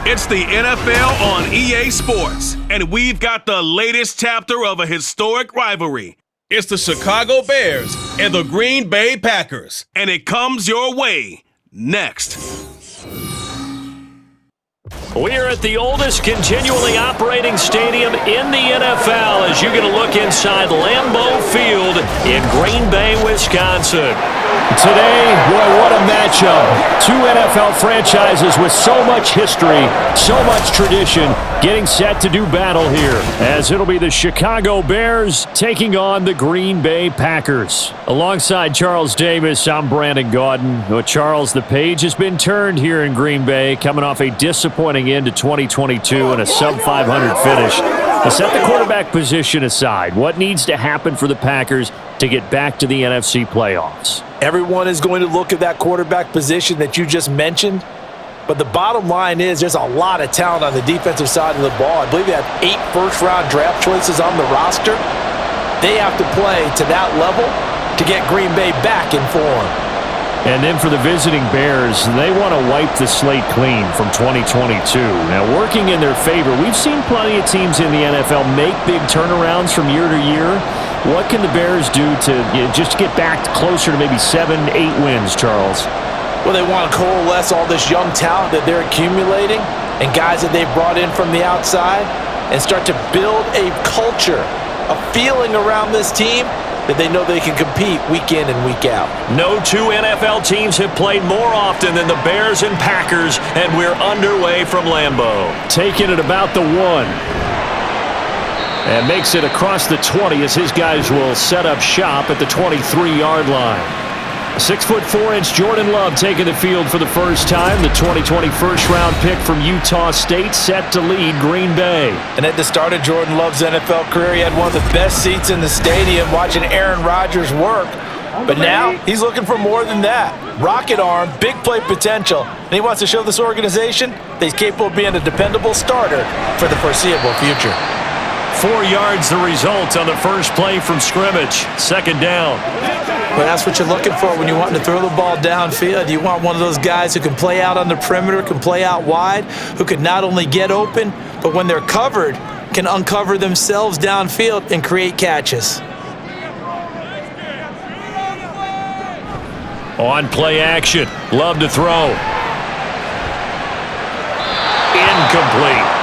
It's the NFL on EA Sports, and we've got the latest chapter of a historic rivalry. It's the Chicago Bears and the Green Bay Packers, and it comes your way next. We are at the oldest continually operating stadium in the NFL as you get a look inside Lambeau Field in Green Bay, Wisconsin. Today, boy, what a matchup. Two NFL franchises with so much history, so much tradition, getting set to do battle here, as it'll be the Chicago Bears taking on the Green Bay Packers. Alongside Charles Davis, I'm Brandon Gaudin. Well, Charles, the page has been turned here in Green Bay, coming off a disappointing end to 2022 and a sub-500 finish. To set the quarterback position aside, what needs to happen for the Packers to get back to the NFC playoffs? Everyone is going to look at that quarterback position that you just mentioned. But the bottom line is there's a lot of talent on the defensive side of the ball. I believe they have 8 first-round draft choices on the roster. They have to play to that level to get Green Bay back in form. And then for the visiting Bears, they want to wipe the slate clean from 2022. Now, working in their favor, we've seen plenty of teams in the NFL make big turnarounds from year to year. What can the Bears do to just get back closer to maybe 7, 8 wins, Charles? Well, they want to coalesce all this young talent that they're accumulating and guys that they've brought in from the outside and start to build a culture, a feeling around this team that they know they can compete week in and week out. No two NFL teams have played more often than the Bears and Packers, and we're underway from Lambeau. Taking it about the 1. And makes it across the 20 as his guys will set up shop at the 23-yard line. 6'4" Jordan Love taking the field for the first time. The 2020 first-round pick from Utah State set to lead Green Bay. And at the start of Jordan Love's NFL career, he had one of the best seats in the stadium watching Aaron Rodgers work. But now he's looking for more than that. Rocket arm, big play potential, and he wants to show this organization that he's capable of being a dependable starter for the foreseeable future. 4 yards the result on the first play from scrimmage. Second down. Well, that's what you're looking for when you want to throw the ball downfield. You want one of those guys who can play out on the perimeter, can play out wide, who can not only get open, but when they're covered, can uncover themselves downfield and create catches. On play action. Love to throw. Incomplete.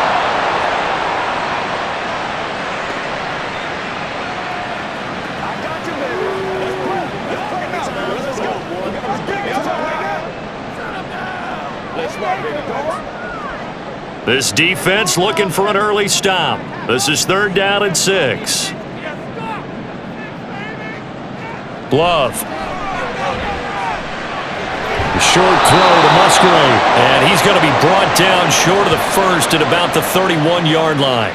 This defense looking for an early stop. This is 3rd down and 6. Love. Short throw to Musgrave. And he's going to be brought down short of the first at about the 31-yard line.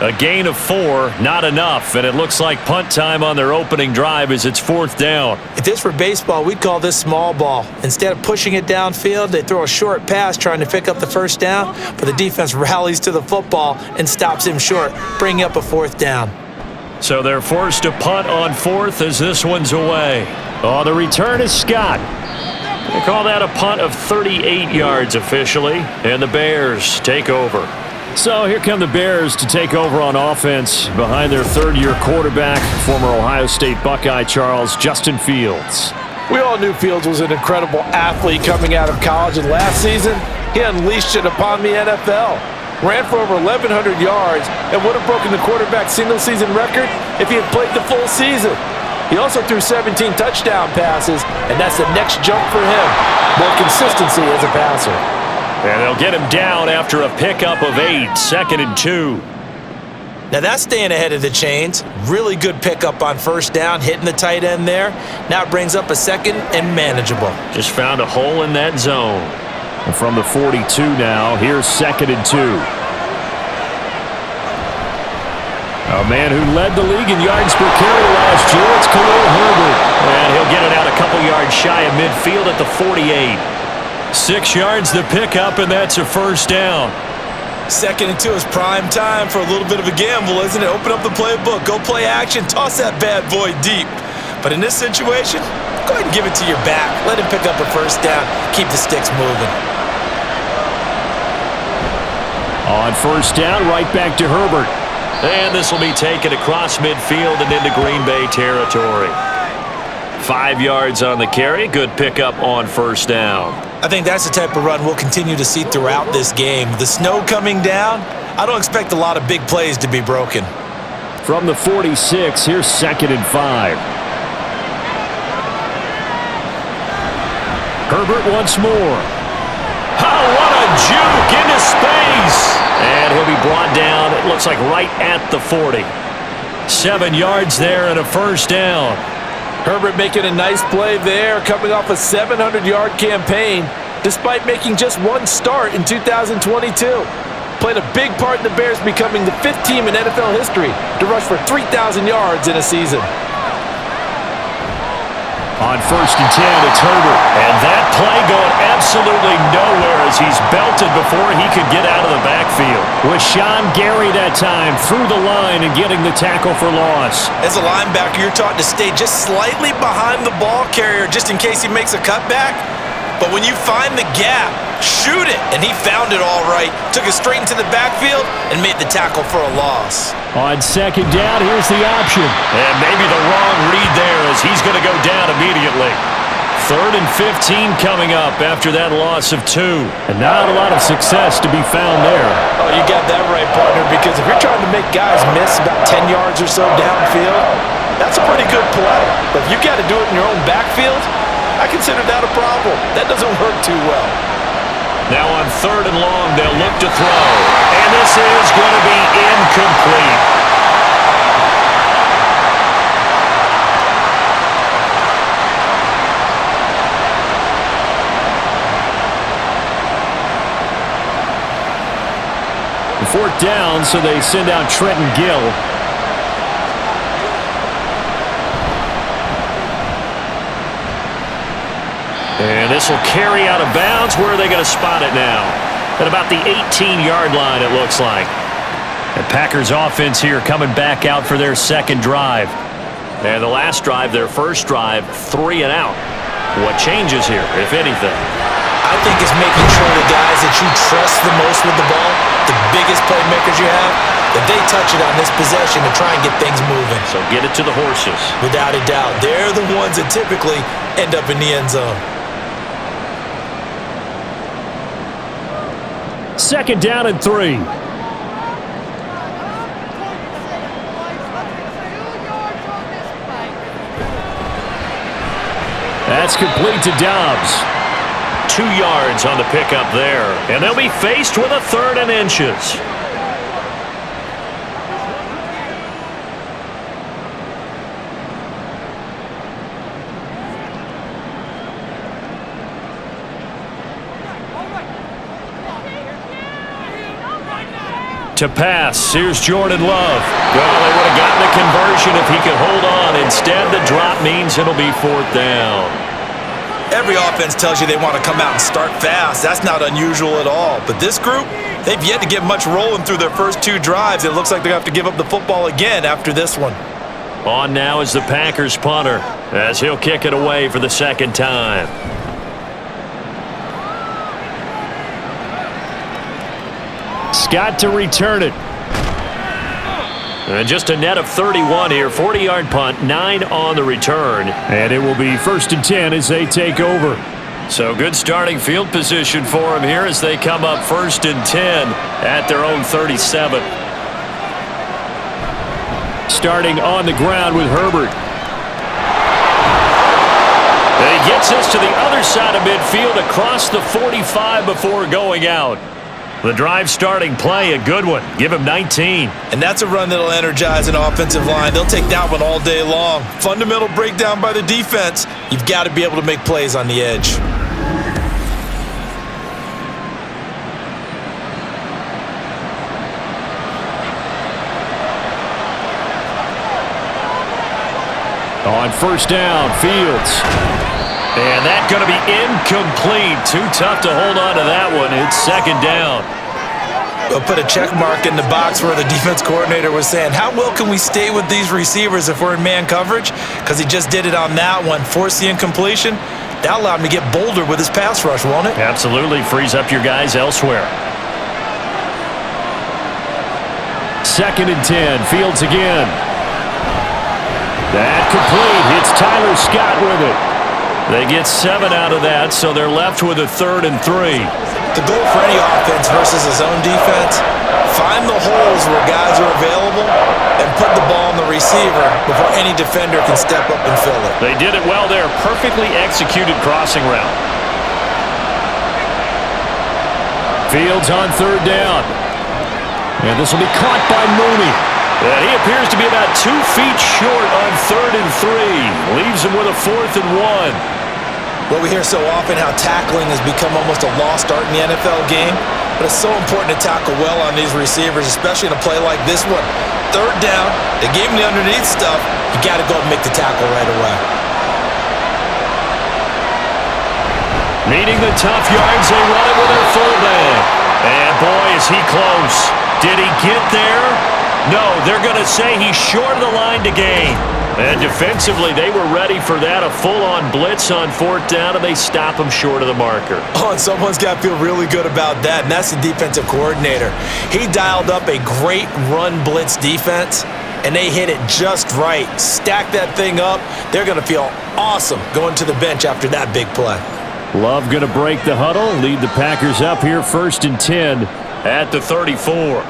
A gain of 4, not enough, and it looks like punt time on their opening drive as it's 4th down. If this were baseball, we'd call this small ball. Instead of pushing it downfield, they throw a short pass trying to pick up the first down, but the defense rallies to the football and stops him short, bringing up a 4th down. So they're forced to punt on 4th as this one's away. Oh, the return is Scott. They call that a punt of 38 yards officially, and the Bears take over. So here come the Bears to take over on offense behind their 3rd-year quarterback, former Ohio State Buckeye Charles Justin Fields. We all knew Fields was an incredible athlete coming out of college, and last season, he unleashed it upon the NFL. Ran for over 1,100 yards and would have broken the quarterback single-season record if he had played the full season. He also threw 17 touchdown passes, and that's the next jump for him. More consistency as a passer. And they'll get him down after a pickup of 8, 2nd and 2. Now that's staying ahead of the chains. Really good pickup on first down, hitting the tight end there. Now it brings up a 2nd and manageable. Just found a hole in that zone. And from the 42 now, here's 2nd and 2. A man who led the league in yards per carry last year, it's Khalil Herbert. And he'll get it out a couple yards shy of midfield at the 48. 6 yards the pickup, and that's a first down. 2nd and 2 is prime time for a little bit of a gamble, isn't it? Open up the playbook, go play action, toss that bad boy deep. But in this situation, go ahead and give it to your back. Let him pick up a first down. Keep the sticks moving. On first down, right back to Herbert. And this will be taken across midfield and into Green Bay territory. 5 yards on the carry. Good pickup on first down. I think that's the type of run we'll continue to see throughout this game. The snow coming down, I don't expect a lot of big plays to be broken. From the 46, here's 2nd and 5. Herbert once more. Oh, what a juke into space. And he'll be brought down, it looks like right at the 40. 7 yards there and a first down. Herbert making a nice play there, coming off a 700-yard campaign, despite making just one start in 2022. Played a big part in the Bears becoming the 5th team in NFL history to rush for 3,000 yards in a season. On first and 10, it's Herbert. And that play going absolutely nowhere as he's belted before he could get out of the backfield. Rashawn Gary that time through the line and getting the tackle for loss. As a linebacker, you're taught to stay just slightly behind the ball carrier just in case he makes a cutback. But when you find the gap, shoot it. And he found it all right. Took it straight into the backfield and made the tackle for a loss. On second down, here's the option. And maybe the wrong read there as he's going to go down immediately. 3rd and 15 coming up after that loss of 2. And not a lot of success to be found there. Oh, you got that right, partner, because if you're trying to make guys miss about 10 yards or so downfield, that's a pretty good play. But if you got to do it in your own backfield, I consider that a problem. That doesn't work too well. Now on 3rd and long, they'll look to throw. And this is going to be incomplete. Fourth down, so they send out Trenton Gill. And this will carry out of bounds. Where are they going to spot it now? At about the 18-yard line, it looks like. The Packers offense here coming back out for their second drive. And the last drive, their first drive, 3 and out. What changes here, if anything? I think it's making sure the guys that you trust the most with the ball, the biggest playmakers you have, that they touch it on this possession to try and get things moving. So get it to the horses. Without a doubt. They're the ones that typically end up in the end zone. 2nd down and 3. That's complete to Dobbs. 2 yards on the pickup there. And they'll be faced with a 3rd and inches. To pass, here's Jordan Love. Well, they would have gotten the conversion if he could hold on. Instead, the drop means it'll be 4th down. Every offense tells you they want to come out and start fast. That's not unusual at all. But this group, they've yet to get much rolling through their first 2 drives. It looks like they're going to have to give up the football again after this one. On now is the Packers punter as he'll kick it away for the 2nd time. Scott to return it. And just a net of 31 here. 40-yard punt, 9 on the return. And it will be 1st and 10 as they take over. So good starting field position for them here as they come up 1st and 10 at their own 37. Starting on the ground with Herbert. And he gets this to the other side of midfield across the 45 before going out. The drive starting play, a good one. Give him 19. And that's a run that'll energize an offensive line. They'll take that one all day long. Fundamental breakdown by the defense. You've got to be able to make plays on the edge. On first down, Fields. And that's going to be incomplete. Too tough to hold on to that one. It's 2nd down. We'll put a check mark in the box where the defense coordinator was saying, how well can we stay with these receivers if we're in man coverage? Because he just did it on that one. Force the incompletion. That allowed him to get bolder with his pass rush, won't it? Absolutely. Frees up your guys elsewhere. 2nd and 10. Fields again. That complete. It's Tyler Scott with it. They get 7 out of that, so they're left with a 3rd and 3. The goal for any offense versus his own defense, find the holes where guys are available and put the ball on the receiver before any defender can step up and fill it. They did it well there. Perfectly executed crossing route. Fields on 3rd down. And this will be caught by Mooney. And he appears to be about 2 feet short on 3rd and 3. Leaves him with a 4th and 1. Well, we hear so often how tackling has become almost a lost art in the NFL game, but it's so important to tackle well on these receivers, especially in a play like this one. 3rd down, they gave him the underneath stuff. You got to go and make the tackle right away. Needing the tough yards, they run it with their fullback. And boy, is he close. Did he get there? No, they're going to say he's short of the line to gain. And defensively, they were ready for that, a full-on blitz on 4th down, and they stop him short of the marker. Oh, and someone's got to feel really good about that, and that's the defensive coordinator. He dialed up a great run blitz defense, and they hit it just right. Stack that thing up. They're going to feel awesome going to the bench after that big play. Love going to break the huddle, lead the Packers up here 1st and 10 at the 34.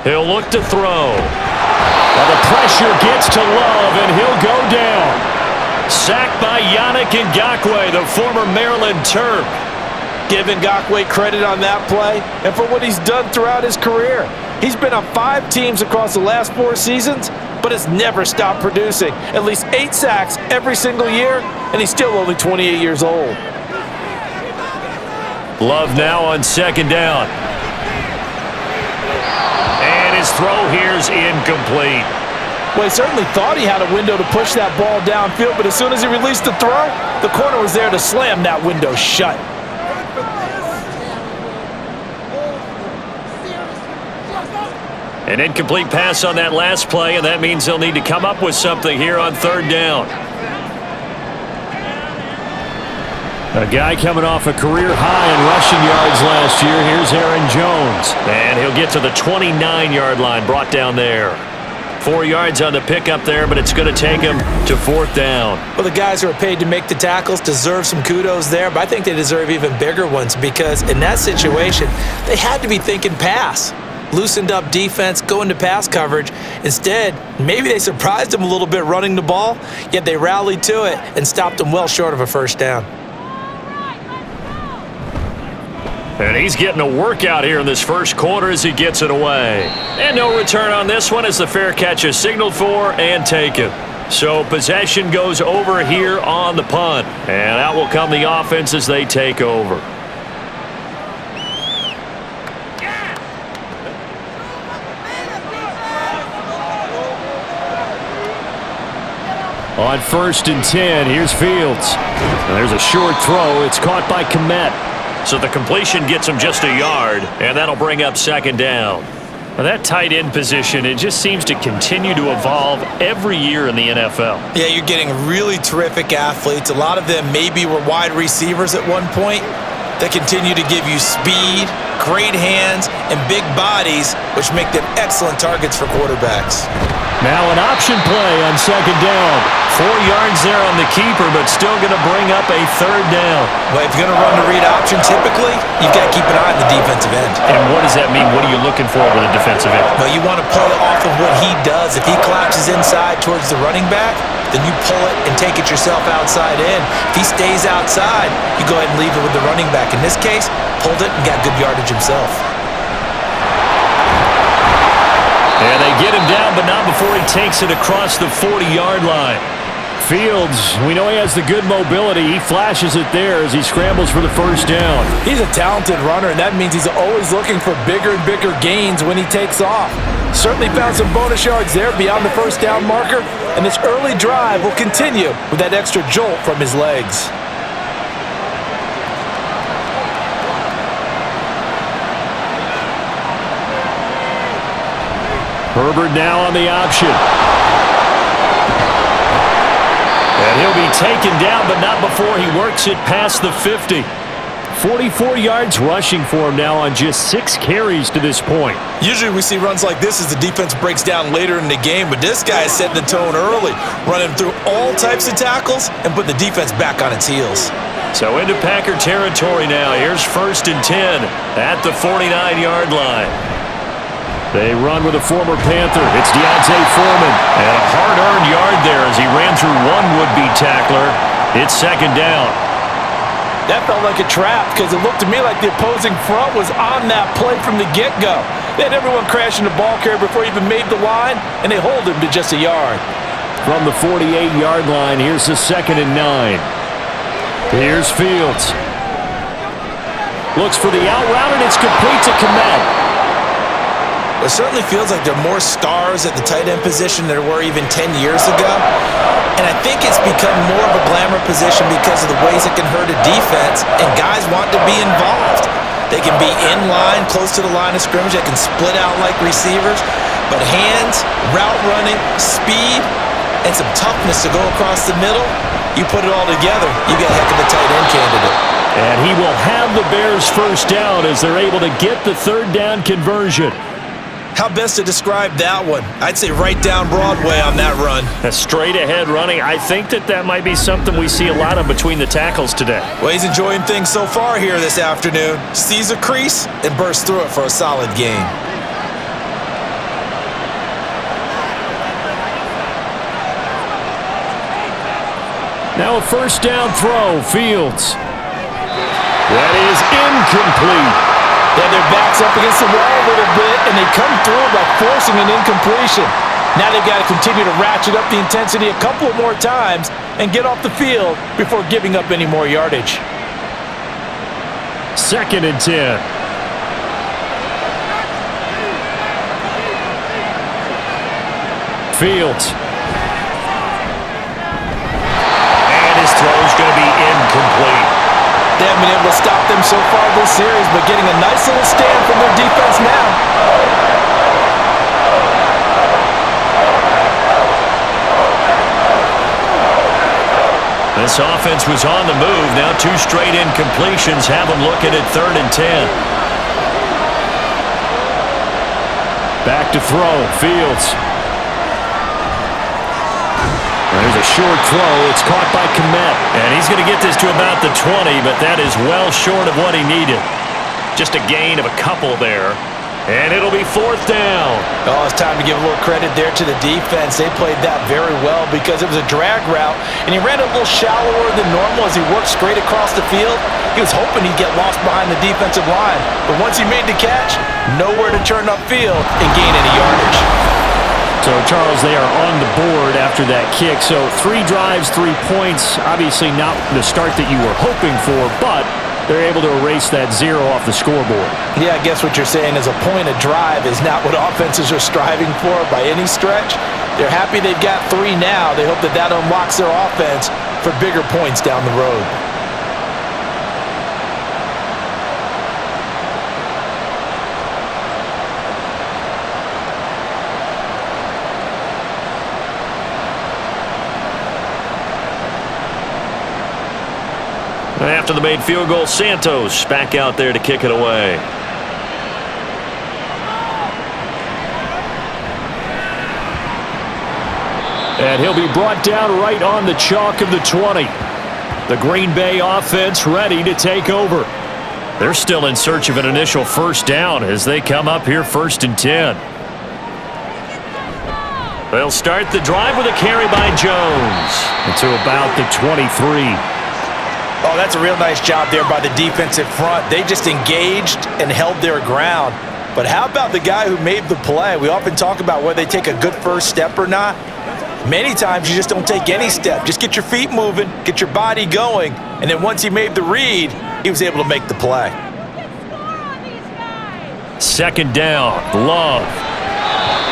He'll look to throw. Well, the pressure gets to Love, and he'll go down. Sacked by Yannick Ngakoue, the former Maryland Terp. Give Ngakoue credit on that play and for what he's done throughout his career. He's been on 5 teams across the last 4 seasons, but has never stopped producing. At least 8 sacks every single year, and he's still only 28 years old. Love now on 2nd down. And his throw here's incomplete. Well, he certainly thought he had a window to push that ball downfield, but as soon as he released the throw, the corner was there to slam that window shut. An incomplete pass on that last play, and that means they'll need to come up with something here on 3rd down. A guy coming off a career high in rushing yards last year. Here's Aaron Jones. And he'll get to the 29-yard line, brought down there. 4 yards on the pickup there, but it's going to take him to 4th down. Well, the guys who are paid to make the tackles deserve some kudos there, but I think they deserve even bigger ones because in that situation, they had to be thinking pass. Loosened up defense, go into pass coverage. Instead, maybe they surprised them a little bit running the ball, yet they rallied to it and stopped them well short of a 1st down. And he's getting a workout here in this 1st quarter as he gets it away. And no return on this one as the fair catch is signaled for and taken. So possession goes over here on the punt. And out will come the offense as they take over. On 1st and 10, here's Fields. And there's a short throw. It's caught by Kmet. So the completion gets him just a yard, and that'll bring up 2nd down. Now that tight end position, it just seems to continue to evolve every year in the NFL. Yeah, you're getting really terrific athletes. A lot of them maybe were wide receivers at one point. They continue to give you speed, great hands, and big bodies, which make them excellent targets for quarterbacks. Now an option play on 2nd down. 4 yards there on the keeper, but still going to bring up a 3rd down. Well, if you're going to run the read option, typically, you've got to keep an eye on the defensive end. And what does that mean? What are you looking for with a defensive end? Well, you want to play off of what he does. If he collapses inside towards the running back, then you pull it and take it yourself outside in. If he stays outside, you go ahead and leave it with the running back. In this case, pulled it and got good yardage himself. And they get him down, but not before he takes it across the 40-yard line. Fields, we know he has the good mobility. He flashes it there as he scrambles for the 1st down. He's a talented runner, and that means he's always looking for bigger and bigger gains when he takes off. Certainly found some bonus yards there beyond the 1st down marker, and this early drive will continue with that extra jolt from his legs. Herbert now on the option. And he'll be taken down, but not before he works it past the 50. 44 yards rushing for him now on just 6 carries to this point. Usually we see runs like this as the defense breaks down later in the game, but this guy is setting the tone early, running through all types of tackles and put the defense back on its heels. So into Packer territory now. Here's 1st and 10 at the 49-yard line. They run with a former Panther. It's Deontay Foreman. And a hard-earned yard there as he ran through one would-be tackler. It's 2nd down. That felt like a trap because it looked to me like the opposing front was on that play from the get-go. They had everyone crashing the ball carrier before he even made the line, and they hold him to just a yard. From the 48-yard line, here's the 2nd and 9. Here's Fields. Looks for the out route, and it's complete to Kmet. It certainly feels like there are more stars at the tight end position than there were even 10 years ago. And I think it's become more of a glamour position because of the ways it can hurt a defense, and guys want to be involved. They can be in line, close to the line of scrimmage. They can split out like receivers. But hands, route running, speed, and some toughness to go across the middle, you put it all together, you get a heck of a tight end candidate. And he will have the Bears 1st down as they're able to get the 3rd down conversion. How best to describe that one? I'd say right down Broadway on that run. A straight-ahead running. I think that might be something we see a lot of between the tackles today. Well, he's enjoying things so far here this afternoon. Sees a crease and bursts through it for a solid gain. Now a 1st down throw, Fields. That is incomplete. They had their backs up against the wall a little bit, and they come through by forcing an incompletion. Now they've got to continue to ratchet up the intensity a couple more times and get off the field before giving up any more yardage. 2nd and 10. Fields. And his throw's going to be incomplete. They haven't been able to stop them so far this series, but getting a nice little stand from their defense now. This offense was on the move. Now 2 straight incompletions have them looking at 3rd and 10. Back to throw, Fields. There's a short throw. It's caught by Kmet. And he's going to get this to about the 20, but that is well short of what he needed. Just a gain of a couple there. And it'll be 4th down. Oh, it's time to give a little credit there to the defense. They played that very well because it was a drag route, and he ran a little shallower than normal as he worked straight across the field. He was hoping he'd get lost behind the defensive line, but once he made the catch, nowhere to turn upfield and gain any yardage. So, Charles, they are on the board after that kick. So, 3 drives, 3 points. Obviously not the start that you were hoping for, but they're able to erase that 0 off the scoreboard. Yeah, I guess what you're saying is a point a drive is not what offenses are striving for by any stretch. They're happy they've got 3 now. They hope that unlocks their offense for bigger points down the road. And after the made field goal, Santos back out there to kick it away. And he'll be brought down right on the chalk of the 20. The Green Bay offense ready to take over. They're still in search of an initial 1st down as they come up here 1st and 10. They'll start the drive with a carry by Jones. To about the 23. Oh, that's a real nice job there by the defensive front. They just engaged and held their ground. But how about the guy who made the play? We often talk about whether they take a good first step or not. Many times you just don't take any step. Just get your feet moving, get your body going, and then once he made the read, he was able to make the play. 2nd down, Love.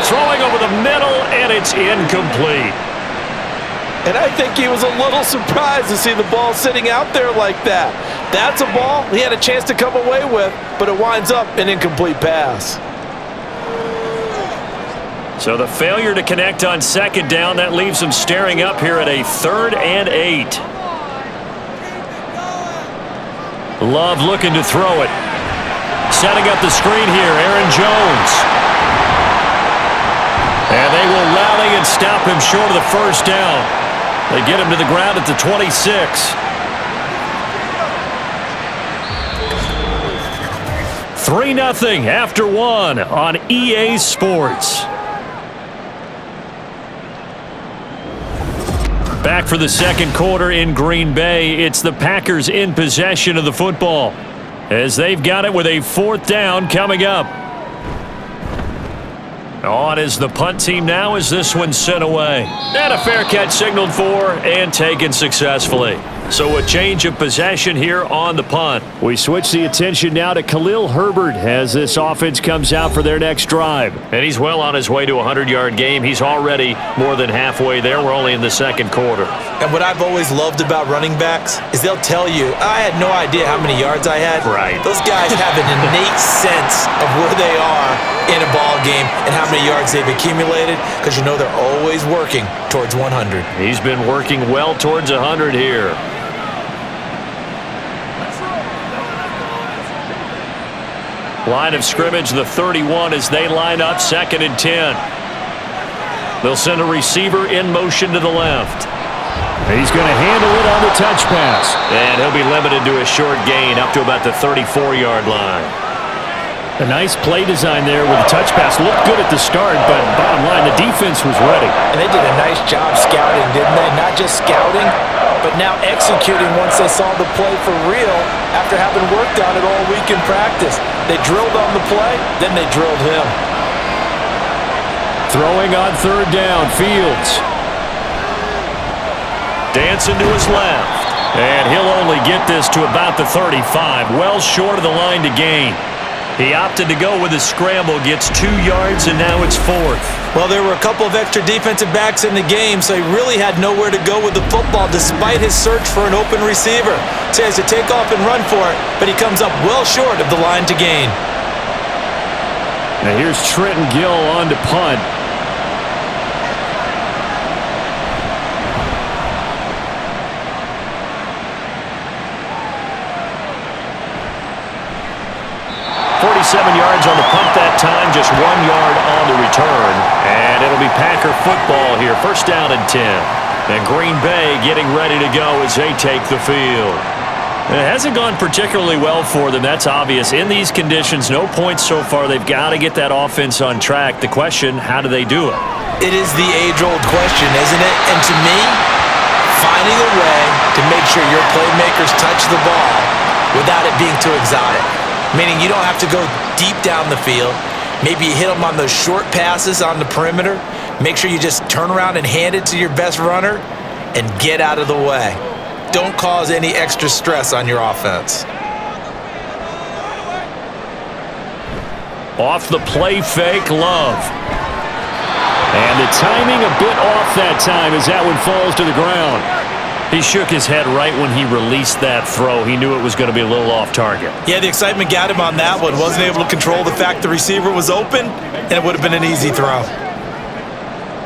Throwing over the middle, and it's incomplete. And I think he was a little surprised to see the ball sitting out there like that. That's a ball he had a chance to come away with, but it winds up an incomplete pass. So the failure to connect on 2nd down, that leaves them staring up here at a 3rd and 8. Love looking to throw it. Setting up the screen here, Aaron Jones. And they will rally and stop him short of the first down. They get him to the ground at the 26. 3-0 after 1 on EA Sports. Back for the second quarter in Green Bay. It's the Packers in possession of the football as they've got it with a 4th down coming up. On is the punt team now as this one's sent away. And a fair catch signaled for and taken successfully. So a change of possession here on the punt. We switch the attention now to Khalil Herbert as this offense comes out for their next drive. And he's well on his way to a 100-yard game. He's already more than halfway there. We're only in the second quarter. And what I've always loved about running backs is they'll tell you, I had no idea how many yards I had. Right. Those guys have an innate sense of where they are in a ball game and how many yards they've accumulated because you know they're always working towards 100. He's been working well towards 100 here. Line of scrimmage, the 31 as they line up, 2nd and 10. They'll send a receiver in motion to the left. He's going to handle it on the touch pass. And he'll be limited to a short gain up to about the 34-yard line. A nice play design there with the touch pass. Looked good at the start, but bottom line, the defense was ready. And they did a nice job scouting, didn't they? Not just scouting, but now executing once they saw the play for real after having worked on it all week in practice. They drilled on the play, then they drilled him. Throwing on 3rd down, Fields. Dancing to his left. And he'll only get this to about the 35, well short of the line to gain. He opted to go with a scramble, gets 2 yards, and now it's 4th. Well, there were a couple of extra defensive backs in the game, so he really had nowhere to go with the football despite his search for an open receiver. So he has to take off and run for it, but he comes up well short of the line to gain. Now here's Trenton Gill on to punt. Yards on the punt that time, just 1 yard on the return. And it'll be Packer football here, 1st down and 10. And Green Bay getting ready to go as they take the field. It hasn't gone particularly well for them, that's obvious. In these conditions, no points so far. They've got to get that offense on track. The question, how do they do it? It is the age-old question, isn't it? And to me, finding a way to make sure your playmakers touch the ball without it being too exotic. Meaning you don't have to go deep down the field. Maybe you hit them on those short passes on the perimeter. Make sure you just turn around and hand it to your best runner and get out of the way. Don't cause any extra stress on your offense. Off the play fake, Love. And the timing a bit off that time as that one falls to the ground. He shook his head right when he released that throw. He knew it was going to be a little off target. Yeah, the excitement got him on that one. Wasn't able to control the fact the receiver was open, and it would have been an easy throw.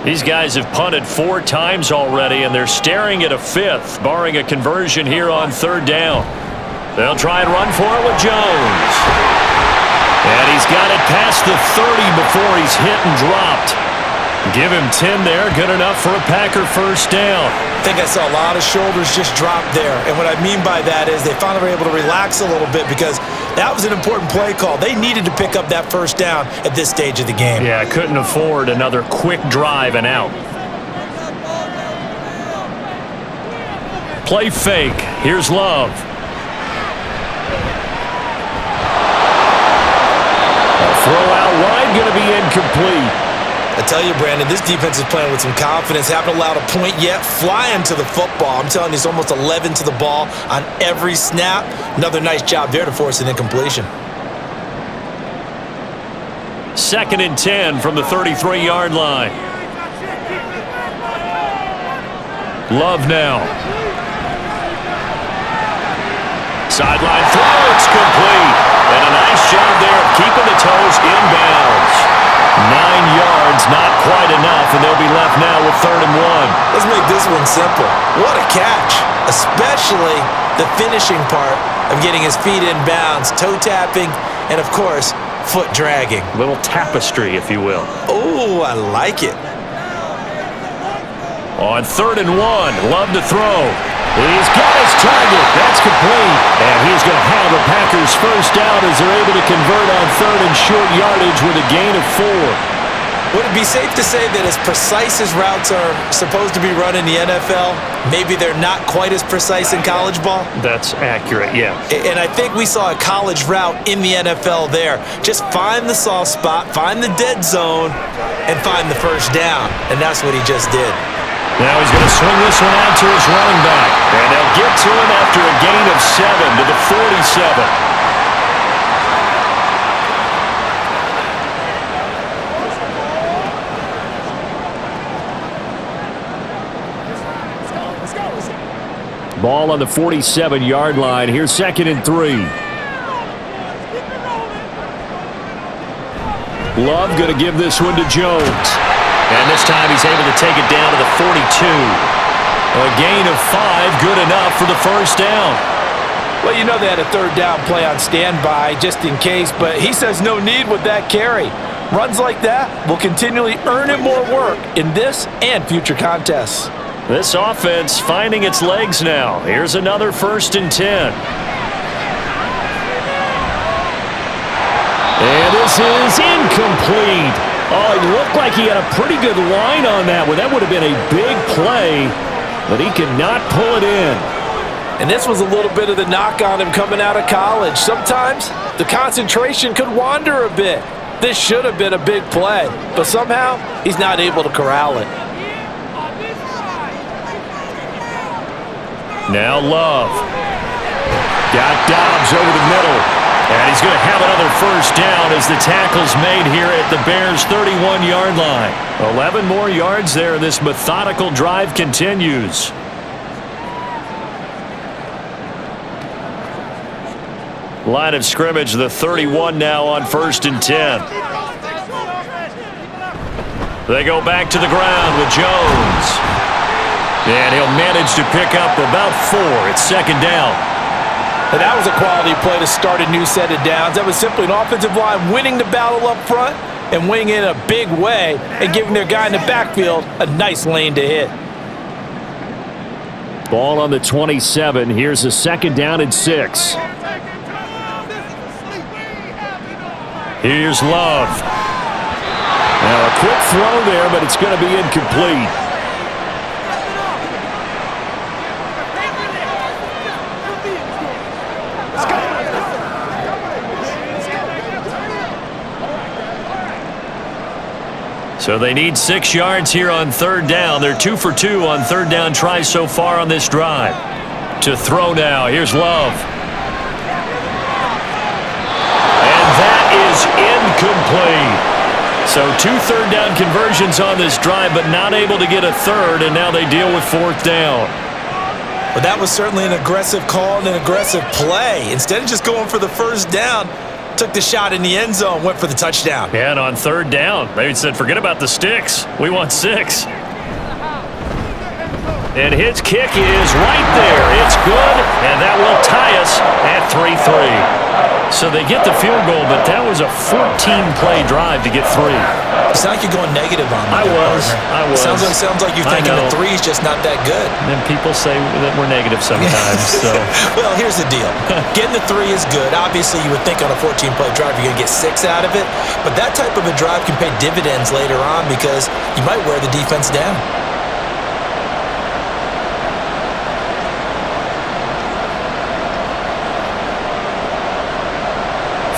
These guys have punted 4 times already, and they're staring at a 5th, barring a conversion here on 3rd down. They'll try and run for it with Jones. And he's got it past the 30 before he's hit and dropped. Give him 10 there, good enough for a Packer 1st down. I think I saw a lot of shoulders just drop there. And what I mean by that is they finally were able to relax a little bit because that was an important play call. They needed to pick up that 1st down at this stage of the game. Yeah, couldn't afford another quick drive and out. Play fake. Here's Love. A throw out wide, going to be incomplete. I tell you, Brandon, this defense is playing with some confidence. Haven't allowed a point yet. Flying to the football. I'm telling you, it's almost 11 to the ball on every snap. Another nice job there to force an incompletion. 2nd and 10 from the 33-yard line. Love now. Sideline throw, it's complete. And a nice job there of keeping the toes inbounds. 9 yards, not quite enough, and they'll be left now with 3rd and 1. Let's make this one simple. What a catch, especially the finishing part of getting his feet in bounds, toe tapping, and of course, foot dragging. Little tapestry, if you will. Oh, I like it. On 3rd and 1, Love to throw. He's got his target. That's complete. And he's going to have the Packers first down as they're able to convert on 3rd and short yardage with a gain of 4. Would it be safe to say that as precise as routes are supposed to be run in the NFL, maybe they're not quite as precise in college ball? That's accurate, yeah. And I think we saw a college route in the NFL there. Just find the soft spot, find the dead zone, and find the first down. And that's what he just did. Now he's going to swing this one out to his running back. And they'll get to him after a gain of 7 to the 47. Ball on the 47-yard line. Here's 2nd and 3. Love going to give this one to Jones. And this time he's able to take it down to the 42. A gain of 5, good enough for the first down. Well, you know they had a 3rd down play on standby just in case, but he says no need with that carry. Runs like that will continually earn him more work in this and future contests. This offense finding its legs now. Here's another 1st and 10. And this is incomplete. Oh, it looked like he had a pretty good line on that one. That would have been a big play, but he cannot pull it in. And this was a little bit of the knock on him coming out of college. Sometimes the concentration could wander a bit. This should have been a big play, but somehow he's not able to corral it. Now Love. Got Dobbs over the middle. And he's going to have another first down as the tackle's made here at the Bears' 31-yard line. 11 more yards there. This methodical drive continues. Line of scrimmage, the 31 now on 1st and 10. They go back to the ground with Jones. And he'll manage to pick up about 4. It's 2nd down. And that was a quality play to start a new set of downs. That was simply an offensive line winning the battle up front and winning in a big way and giving their guy in the backfield a nice lane to hit. Ball on the 27. Here's a 2nd down and 6. Here's Love. Now a quick throw there, but it's going to be incomplete. So they need 6 yards here on 3rd down. They're 2 for 2 on 3rd down tries so far on this drive. To throw now. Here's Love. And that is incomplete. So 2 3rd down conversions on this drive, but not able to get a 3rd, and now they deal with 4th down. But that was certainly an aggressive call and an aggressive play. Instead of just going for the first down, took the shot in the end zone, went for the touchdown. Yeah, and on 3rd down, they said, forget about the sticks. We want 6. And his kick is right there. It's good, and that will tie us at 3-3. So they get the field goal, but that was a 14-play drive to get 3. You sound like you're going negative on me. I was. Sounds like you're thinking the 3 is just not that good. And people say that we're negative sometimes. So. Well, here's the deal. Getting the 3 is good. Obviously, you would think on a 14-play drive you're going to get 6 out of it. But that type of a drive can pay dividends later on because you might wear the defense down.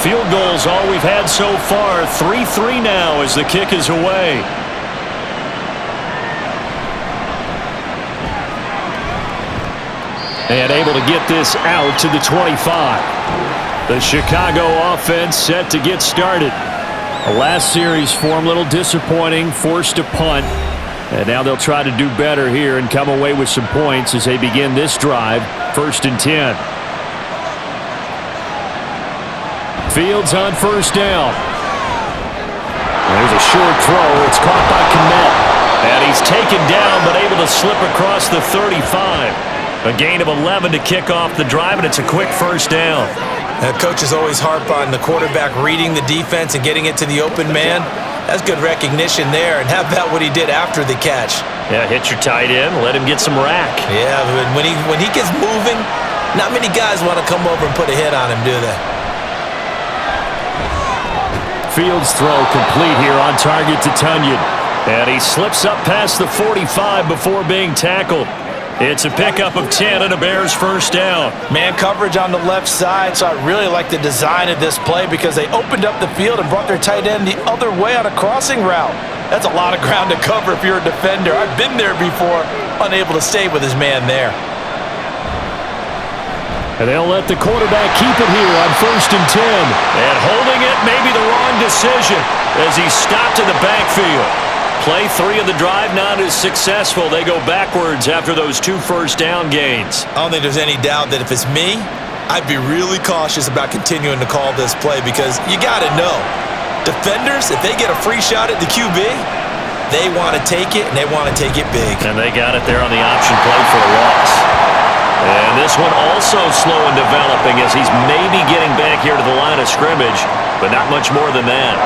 Field goals all we've had so far. 3-3 now as the kick is away. And able to get this out to the 25. The Chicago offense set to get started. The last series for them, a little disappointing, forced to punt. And now they'll try to do better here and come away with some points as they begin this drive, 1st and 10. Fields on 1st down. There's a short throw. It's caught by Kmet. And he's taken down but able to slip across the 35. A gain of 11 to kick off the drive, and it's a quick first down. Coaches always harp on the quarterback reading the defense and getting it to the open man. That's good recognition there, and how about what he did after the catch? Yeah, hit your tight end, let him get some rack. Yeah, when he gets moving, not many guys want to come over and put a hit on him, do they? Fields throw complete here on target to Tunyon. And he slips up past the 45 before being tackled. It's a pickup of 10 and a Bears first down. Man coverage on the left side, so I really like the design of this play because they opened up the field and brought their tight end the other way on a crossing route. That's a lot of ground to cover if you're a defender. I've been there before, unable to stay with his man there. And they'll let the quarterback keep it here on 1st and 10. And holding it may be the wrong decision as he stopped in the backfield. Play 3 of the drive not as successful. They go backwards after those 2 first down gains. I don't think there's any doubt that if it's me, I'd be really cautious about continuing to call this play because you got to know, defenders, if they get a free shot at the QB, they want to take it, and they want to take it big. And they got it there on the option play for a loss. And this one also slow in developing as he's maybe getting back here to the line of scrimmage, but not much more than that.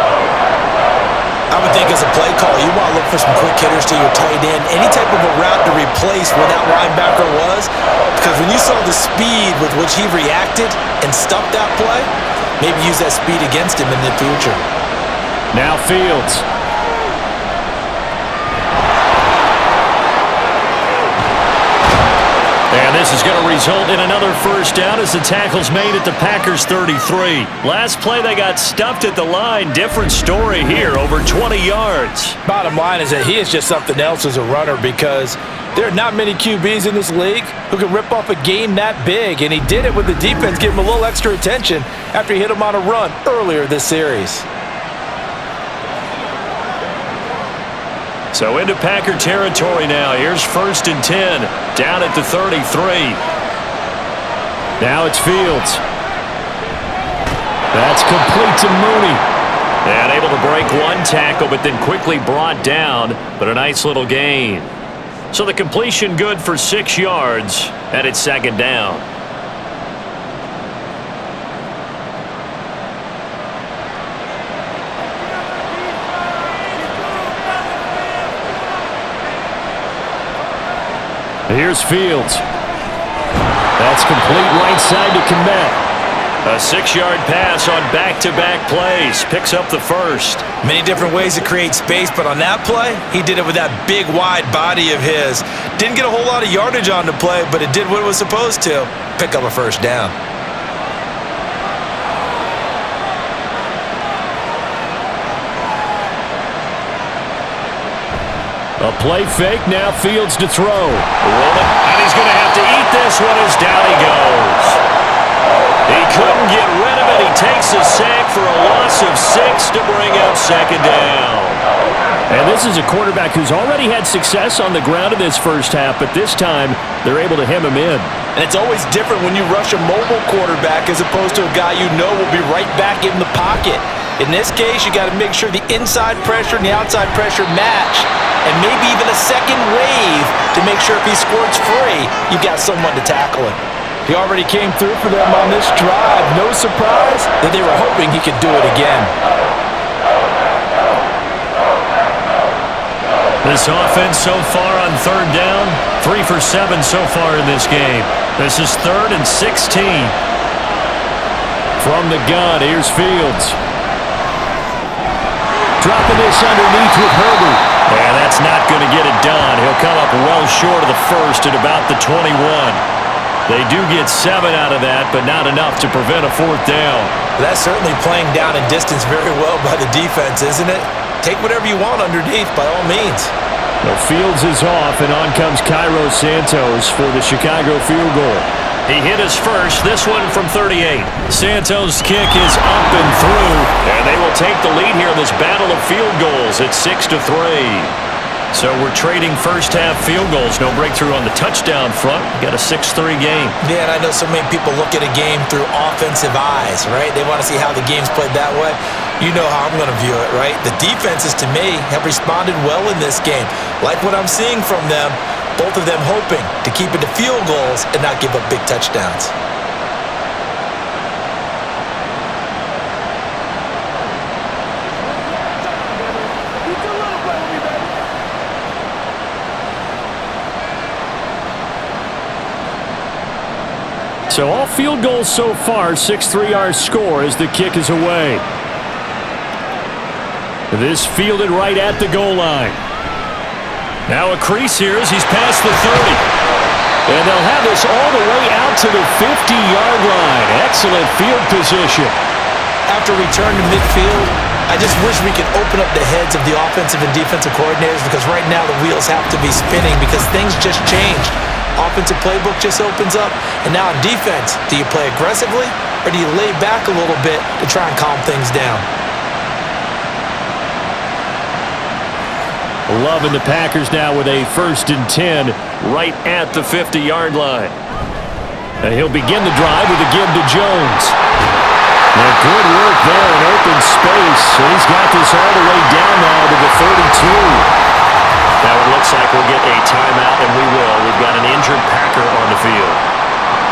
I would think as a play call, you want to look for some quick hitters to your tight end, any type of a route to replace where that linebacker was, because when you saw the speed with which he reacted and stuffed that play, maybe use that speed against him in the future. Now Fields. And this is going to result in another first down as the tackle's made at the Packers 33. Last play they got stuffed at the line. Different story here, over 20 yards. Bottom line is that he is just something else as a runner because there are not many QBs in this league who can rip off a game that big, and he did it with the defense giving him a little extra attention after he hit him on a run earlier this series. So into Packer territory now. Here's 1st and 10, down at the 33. Now it's Fields. That's complete to Mooney. And able to break one tackle, but then quickly brought down, but a nice little gain. So the completion good for 6 yards, and it's 2nd down. Here's Fields. That's complete right side to Kmet. A 6-yard pass on back-to-back plays. Picks up the first. Many different ways to create space, but on that play, he did it with that big, wide body of his. Didn't get a whole lot of yardage on the play, but it did what it was supposed to. Pick up a first down. A play fake, now Fields to throw. Rolling, and he's going to have to eat this one as down he goes. He couldn't get rid of it. He takes a sack for a loss of 6 to bring up 2nd down. And this is a quarterback who's already had success on the ground in this first half, but this time they're able to hem him in. And it's always different when you rush a mobile quarterback as opposed to a guy you know will be right back in the pocket. In this case, you got to make sure the inside pressure and the outside pressure match, and maybe even a second wave to make sure if he squirts free, you've got someone to tackle him. He already came through for them on this drive. No surprise that they were hoping he could do it again. This offense so far on 3rd down, 3 for 7 so far in this game. This is 3rd and 16. From the gun, here's Fields. Dropping this underneath with Herbert. And that's not going to get it done. He'll come up well short of the first at about the 21. They do get 7 out of that, but not enough to prevent a 4th down. That's certainly playing down in distance very well by the defense, isn't it? Take whatever you want underneath, by all means. The Fields is off, and on comes Cairo Santos for the Chicago field goal. He hit his first, this one from 38. Santos' kick is up and through, and they will take the lead here in this battle of field goals at 6-3. So we're trading first-half field goals. No breakthrough on the touchdown front. Got a 6-3 game. Yeah, and I know so many people look at a game through offensive eyes, right? They want to see how the game's played that way. You know how I'm going to view it, right? The defenses, to me, have responded well in this game. Like what I'm seeing from them, both of them hoping to keep it to field goals and not give up big touchdowns. So all field goals so far, 6-3 our score as the kick is away. This fielded right at the goal line. Now a crease here as he's past the 30. And they'll have this all the way out to the 50-yard line. Excellent field position. After return to midfield, I just wish we could open up the heads of the offensive and defensive coordinators, because right now the wheels have to be spinning because things just changed. Offensive playbook just opens up, and now on defense, do you play aggressively or do you lay back a little bit to try and calm things down? Loving the Packers now with a 1st and 10 right at the 50-yard line. And he'll begin the drive with a give to Jones. And good work there in open space. And he's got this all the way down now to the 32. Now it looks like we'll get a timeout, and we will. We've got an injured Packer on the field.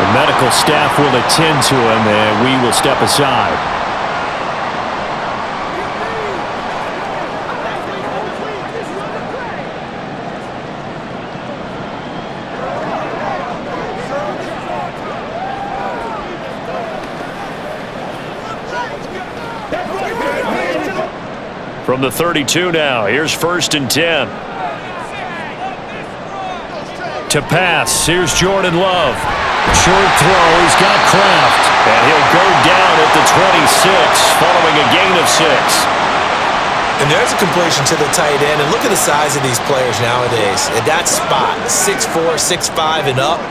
The medical staff will attend to him, and we will step aside. From the 32 now, here's 1st and 10. To pass, here's Jordan Love. Short throw, he's got Kraft. And he'll go down at the 26 following a gain of 6. And there's a completion to the tight end. And look at the size of these players nowadays. At that spot, 6'4", 6'5", and up.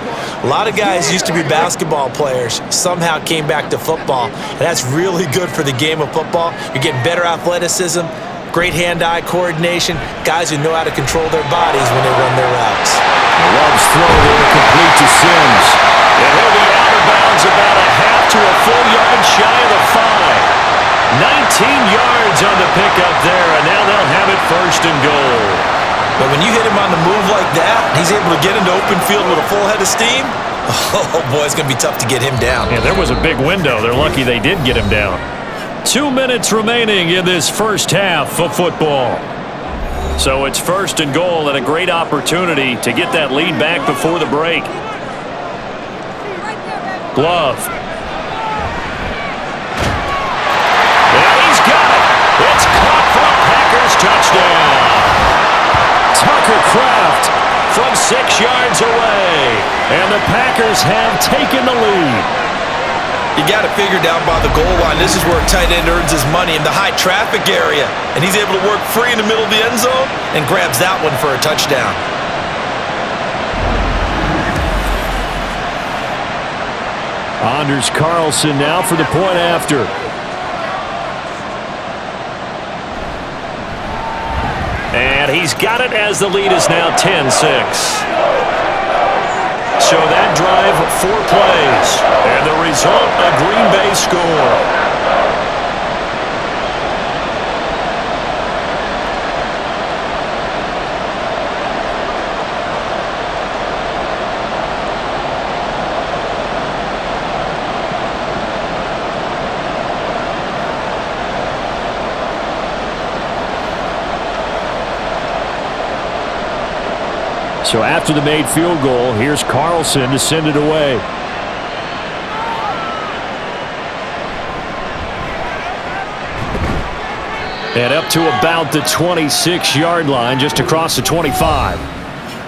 A lot of guys used to be basketball players, somehow came back to football. And that's really good for the game of football. You're getting better athleticism, great hand-eye coordination, guys who know how to control their bodies when they run their routes. Love's throw there complete to Sims. And he'll be out of bounds about a half to a full yard shy of the 5. 19 yards on the pickup there, and now they'll have it 1st and goal. But when you hit him on the move like that, he's able to get into open field with a full head of steam. Oh, boy, it's going to be tough to get him down. Yeah, there was a big window. They're lucky they did get him down. 2 minutes remaining in this first half of football. So it's 1st and goal, and a great opportunity to get that lead back before the break. Glove. And he's got it. It's caught for a Packers touchdown. Tucker Kraft from 6 yards away. And the Packers have taken the lead. You got to figure down by the goal line. This is where a tight end earns his money, in the high traffic area. And he's able to work free in the middle of the end zone and grabs that one for a touchdown. Anders Carlson now for the point after. And he's got it as the lead is now 10-6. So that drive, 4 plays. And the result, a Green Bay score. So after the made field goal, here's Carlson to send it away. And up to about the 26-yard line, just across the 25.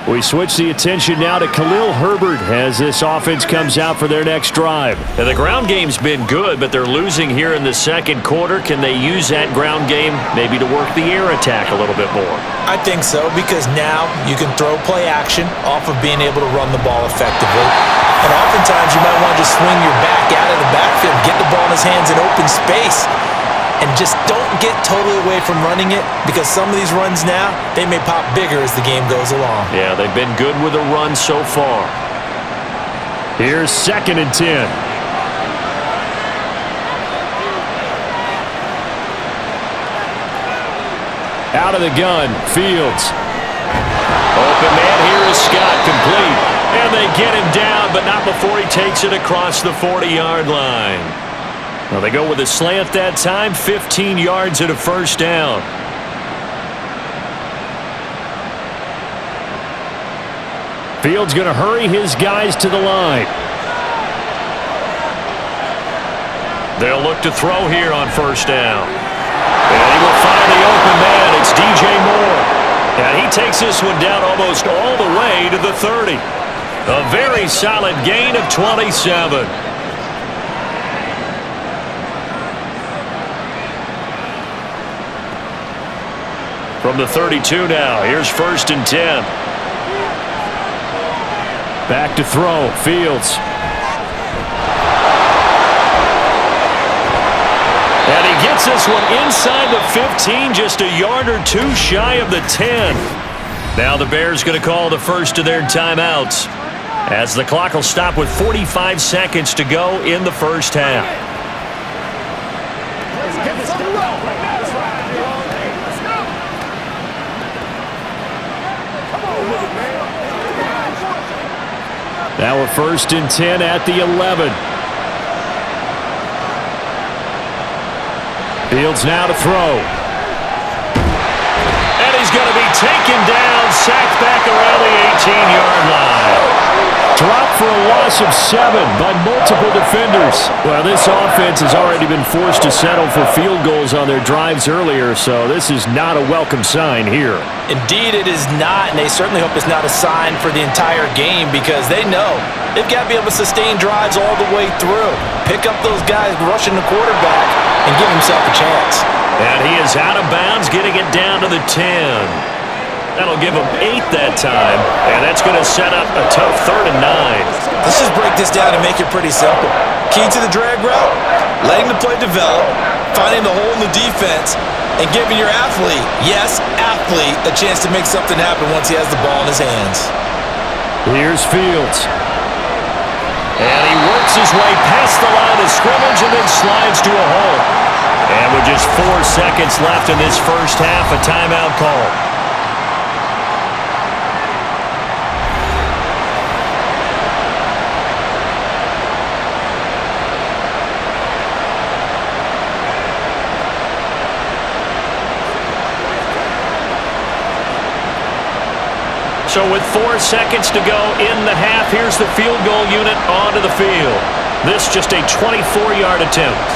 We switch the attention now to Khalil Herbert as this offense comes out for their next drive. Now, the ground game's been good, but they're losing here in the second quarter. Can they use that ground game maybe to work the air attack a little bit more? I think so, because now you can throw play action off of being able to run the ball effectively. And oftentimes you might want to just swing your back out of the backfield, get the ball in his hands in open space, and just don't get totally away from running it, because some of these runs now, they may pop bigger as the game goes along. Yeah, they've been good with the run so far. Here's 2nd and 10. Out of the gun, Fields. Open man here is Scott, complete. And they get him down, but not before he takes it across the 40-yard line. Well, they go with a slant that time, 15 yards and a first down. Fields going to hurry his guys to the line. They'll look to throw here on first down. And he will find the open man. It's DJ Moore. And he takes this one down almost all the way to the 30. A very solid gain of 27. From the 32 now, here's 1st and 10. Back to throw, Fields. And he gets this one inside the 15, just a yard or two shy of the 10. Now the Bears going to call the first of their timeouts, as the clock will stop with 45 seconds to go in the first half. Now a 1st and 10 at the 11. Fields now to throw. And he's going to be taken down, sacked back around the 18-yard line. Dropped for a loss of 7 by multiple defenders. Well, this offense has already been forced to settle for field goals on their drives earlier, so this is not a welcome sign here. Indeed, it is not, and they certainly hope it's not a sign for the entire game, because they know they've got to be able to sustain drives all the way through. Pick up those guys rushing the quarterback and give himself a chance. And he is out of bounds, getting it down to the 10. That'll give him 8 that time, and that's going to set up a tough 3rd and 9. Let's just break this down and make it pretty simple. Key to the drag route, letting the play develop, finding the hole in the defense, and giving your athlete, yes, athlete, a chance to make something happen once he has the ball in his hands. Here's Fields. And he works his way past the line of scrimmage and then slides to a hole. And with just 4 seconds left in this first half, a timeout call. So with 4 seconds to go in the half, here's the field goal unit onto the field. This just a 24-yard attempt.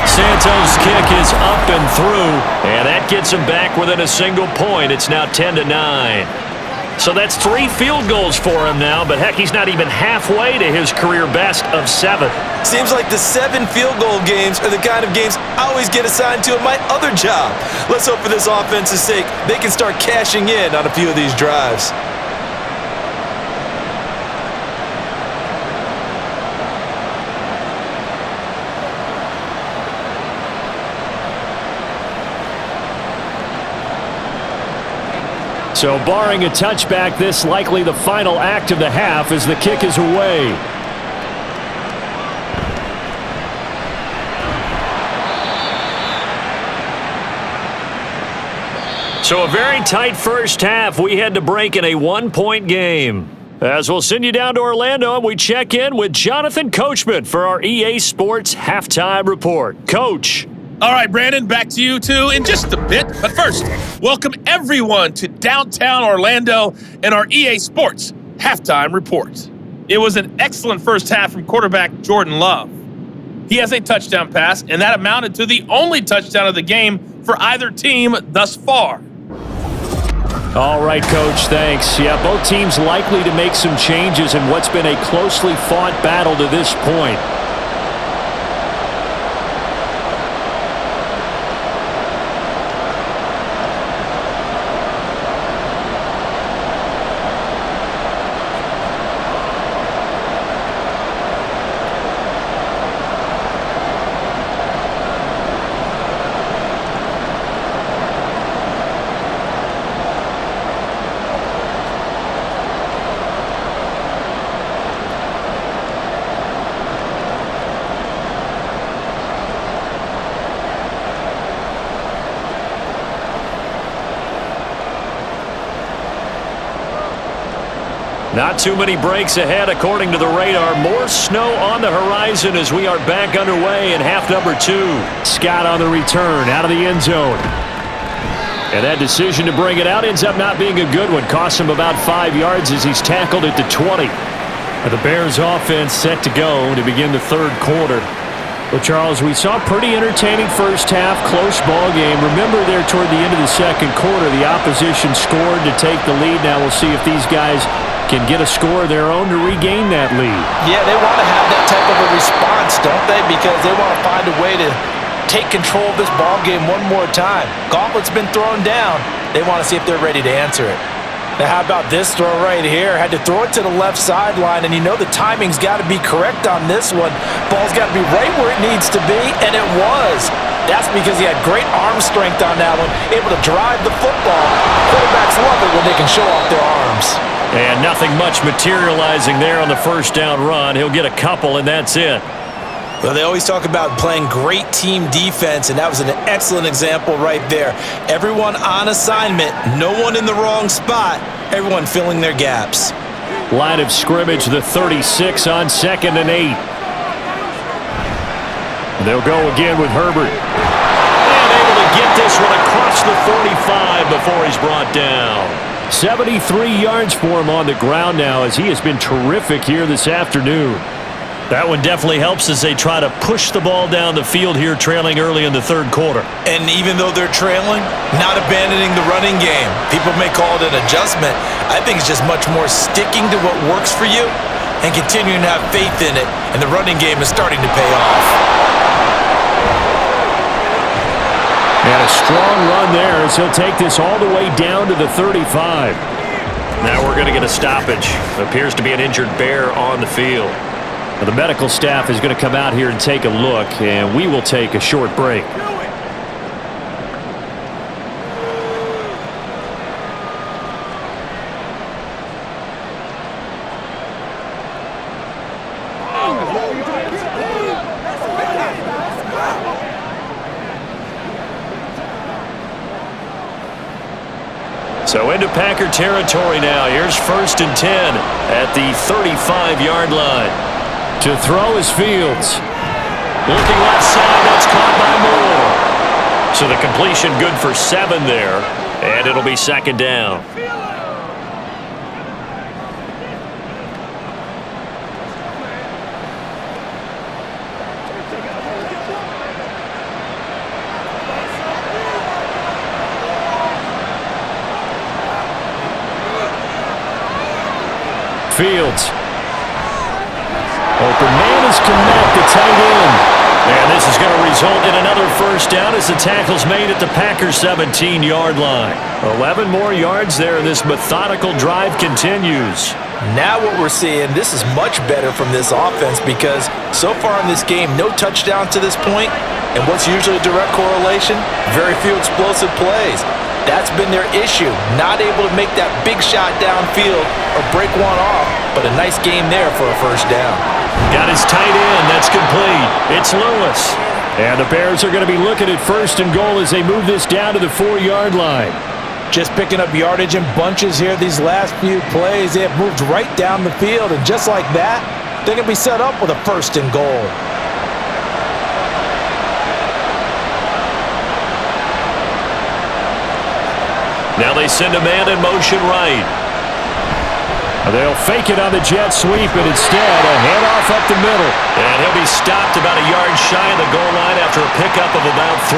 Santos' kick is up and through, and that gets him back within a single point. It's now 10-9. So that's 3 field goals for him now, but heck, he's not even halfway to his career best of 7. Seems like the 7 field goal games are the kind of games I always get assigned to in my other job. Let's hope for this offense's sake they can start cashing in on a few of these drives. So barring a touchback, this likely the final act of the half as the kick is away. So a very tight first half. We had to break in a 1-point game. As we'll send you down to Orlando, and we check in with Jonathan Coachman for our EA Sports Halftime Report. Coach. All right, Brandon, back to you two in just a bit. But first, welcome everyone to downtown Orlando and our EA Sports Halftime Report. It was an excellent first half from quarterback Jordan Love. He has a touchdown pass, and that amounted to the only touchdown of the game for either team thus far. All right, Coach, thanks. Yeah, both teams likely to make some changes in what's been a closely fought battle to this point. Not too many breaks ahead according to the radar. More snow on the horizon as we are back underway in half number 2. Scott on the return out of the end zone. And that decision to bring it out ends up not being a good one. Costs him about 5 yards as he's tackled at the 20. The Bears offense set to go to begin the third quarter. Well, Charles, we saw a pretty entertaining first half, close ball game. Remember there toward the end of the second quarter, the opposition scored to take the lead. Now we'll see if these guys can get a score of their own to regain that lead. Yeah, they want to have that type of a response, don't they? Because they want to find a way to take control of this ball game one more time. Gauntlet's been thrown down. They want to see if they're ready to answer it. Now, how about this throw right here? Had to throw it to the left sideline, and you know the timing's got to be correct on this one. Ball's got to be right where it needs to be, and it was. That's because he had great arm strength on that one, able to drive the football. Quarterbacks love it when they can show off their arms. And nothing much materializing there on the first down run. He'll get a couple, and that's it. Well, they always talk about playing great team defense, and that was an excellent example right there. Everyone on assignment, no one in the wrong spot, everyone filling their gaps. Line of scrimmage, the 36 on 2nd and 8. They'll go again with Herbert. And able to get this one across the 45 before he's brought down. 73 yards for him on the ground now as he has been terrific here this afternoon. That one definitely helps as they try to push the ball down the field here, trailing early in the third quarter. And even though they're trailing, not abandoning the running game. People may call it an adjustment. I think it's just much more sticking to what works for you and continuing to have faith in it. And the running game is starting to pay off. And a strong run there as he'll take this all the way down to the 35. Now we're going to get a stoppage. Appears to be an injured Bear on the field. The medical staff is going to come out here and take a look, and we will take a short break. So into Packer territory now. Here's 1st and 10 at the 35-yard line. To throw is Fields. Looking left side, that's caught by Moore. So the completion good for 7 there, and it'll be 2nd down. Fields. Open man is connected, tight end. And this is going to result in another first down as the tackle's made at the Packers' 17-yard line. 11 more yards there, and this methodical drive continues. Now what we're seeing, this is much better from this offense because so far in this game, no touchdowns to this point, and what's usually a direct correlation? Very few explosive plays. That's been their issue, not able to make that big shot downfield or break one off, but a nice game there for a first down. Got his tight end. That's complete. It's Lewis. And the Bears are going to be looking at 1st and goal as they move this down to the 4-yard line. Just picking up yardage in bunches here these last few plays. They have moved right down the field, and just like that, they're going to be set up with a 1st and goal. Now they send a man in motion right. They'll fake it on the jet sweep, and instead a handoff up the middle. And he'll be stopped about a yard shy of the goal line after a pickup of about 3.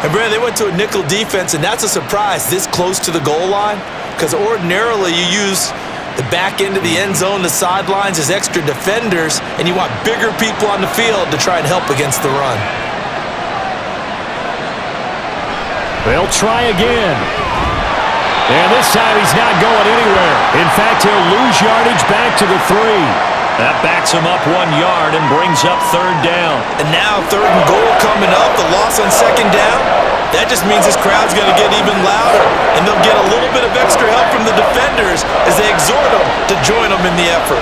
And Brad, they went to a nickel defense, and that's a surprise this close to the goal line because ordinarily you use the back end of the end zone, the sidelines as extra defenders, and you want bigger people on the field to try and help against the run. They'll try again. And this time he's not going anywhere. In fact, he'll lose yardage back to the 3. That backs him up 1 yard and brings up 3rd down. And now 3rd and goal coming up, the loss on 2nd down. That just means this crowd's going to get even louder, and they'll get a little bit of extra help from the defenders as they exhort them to join them in the effort.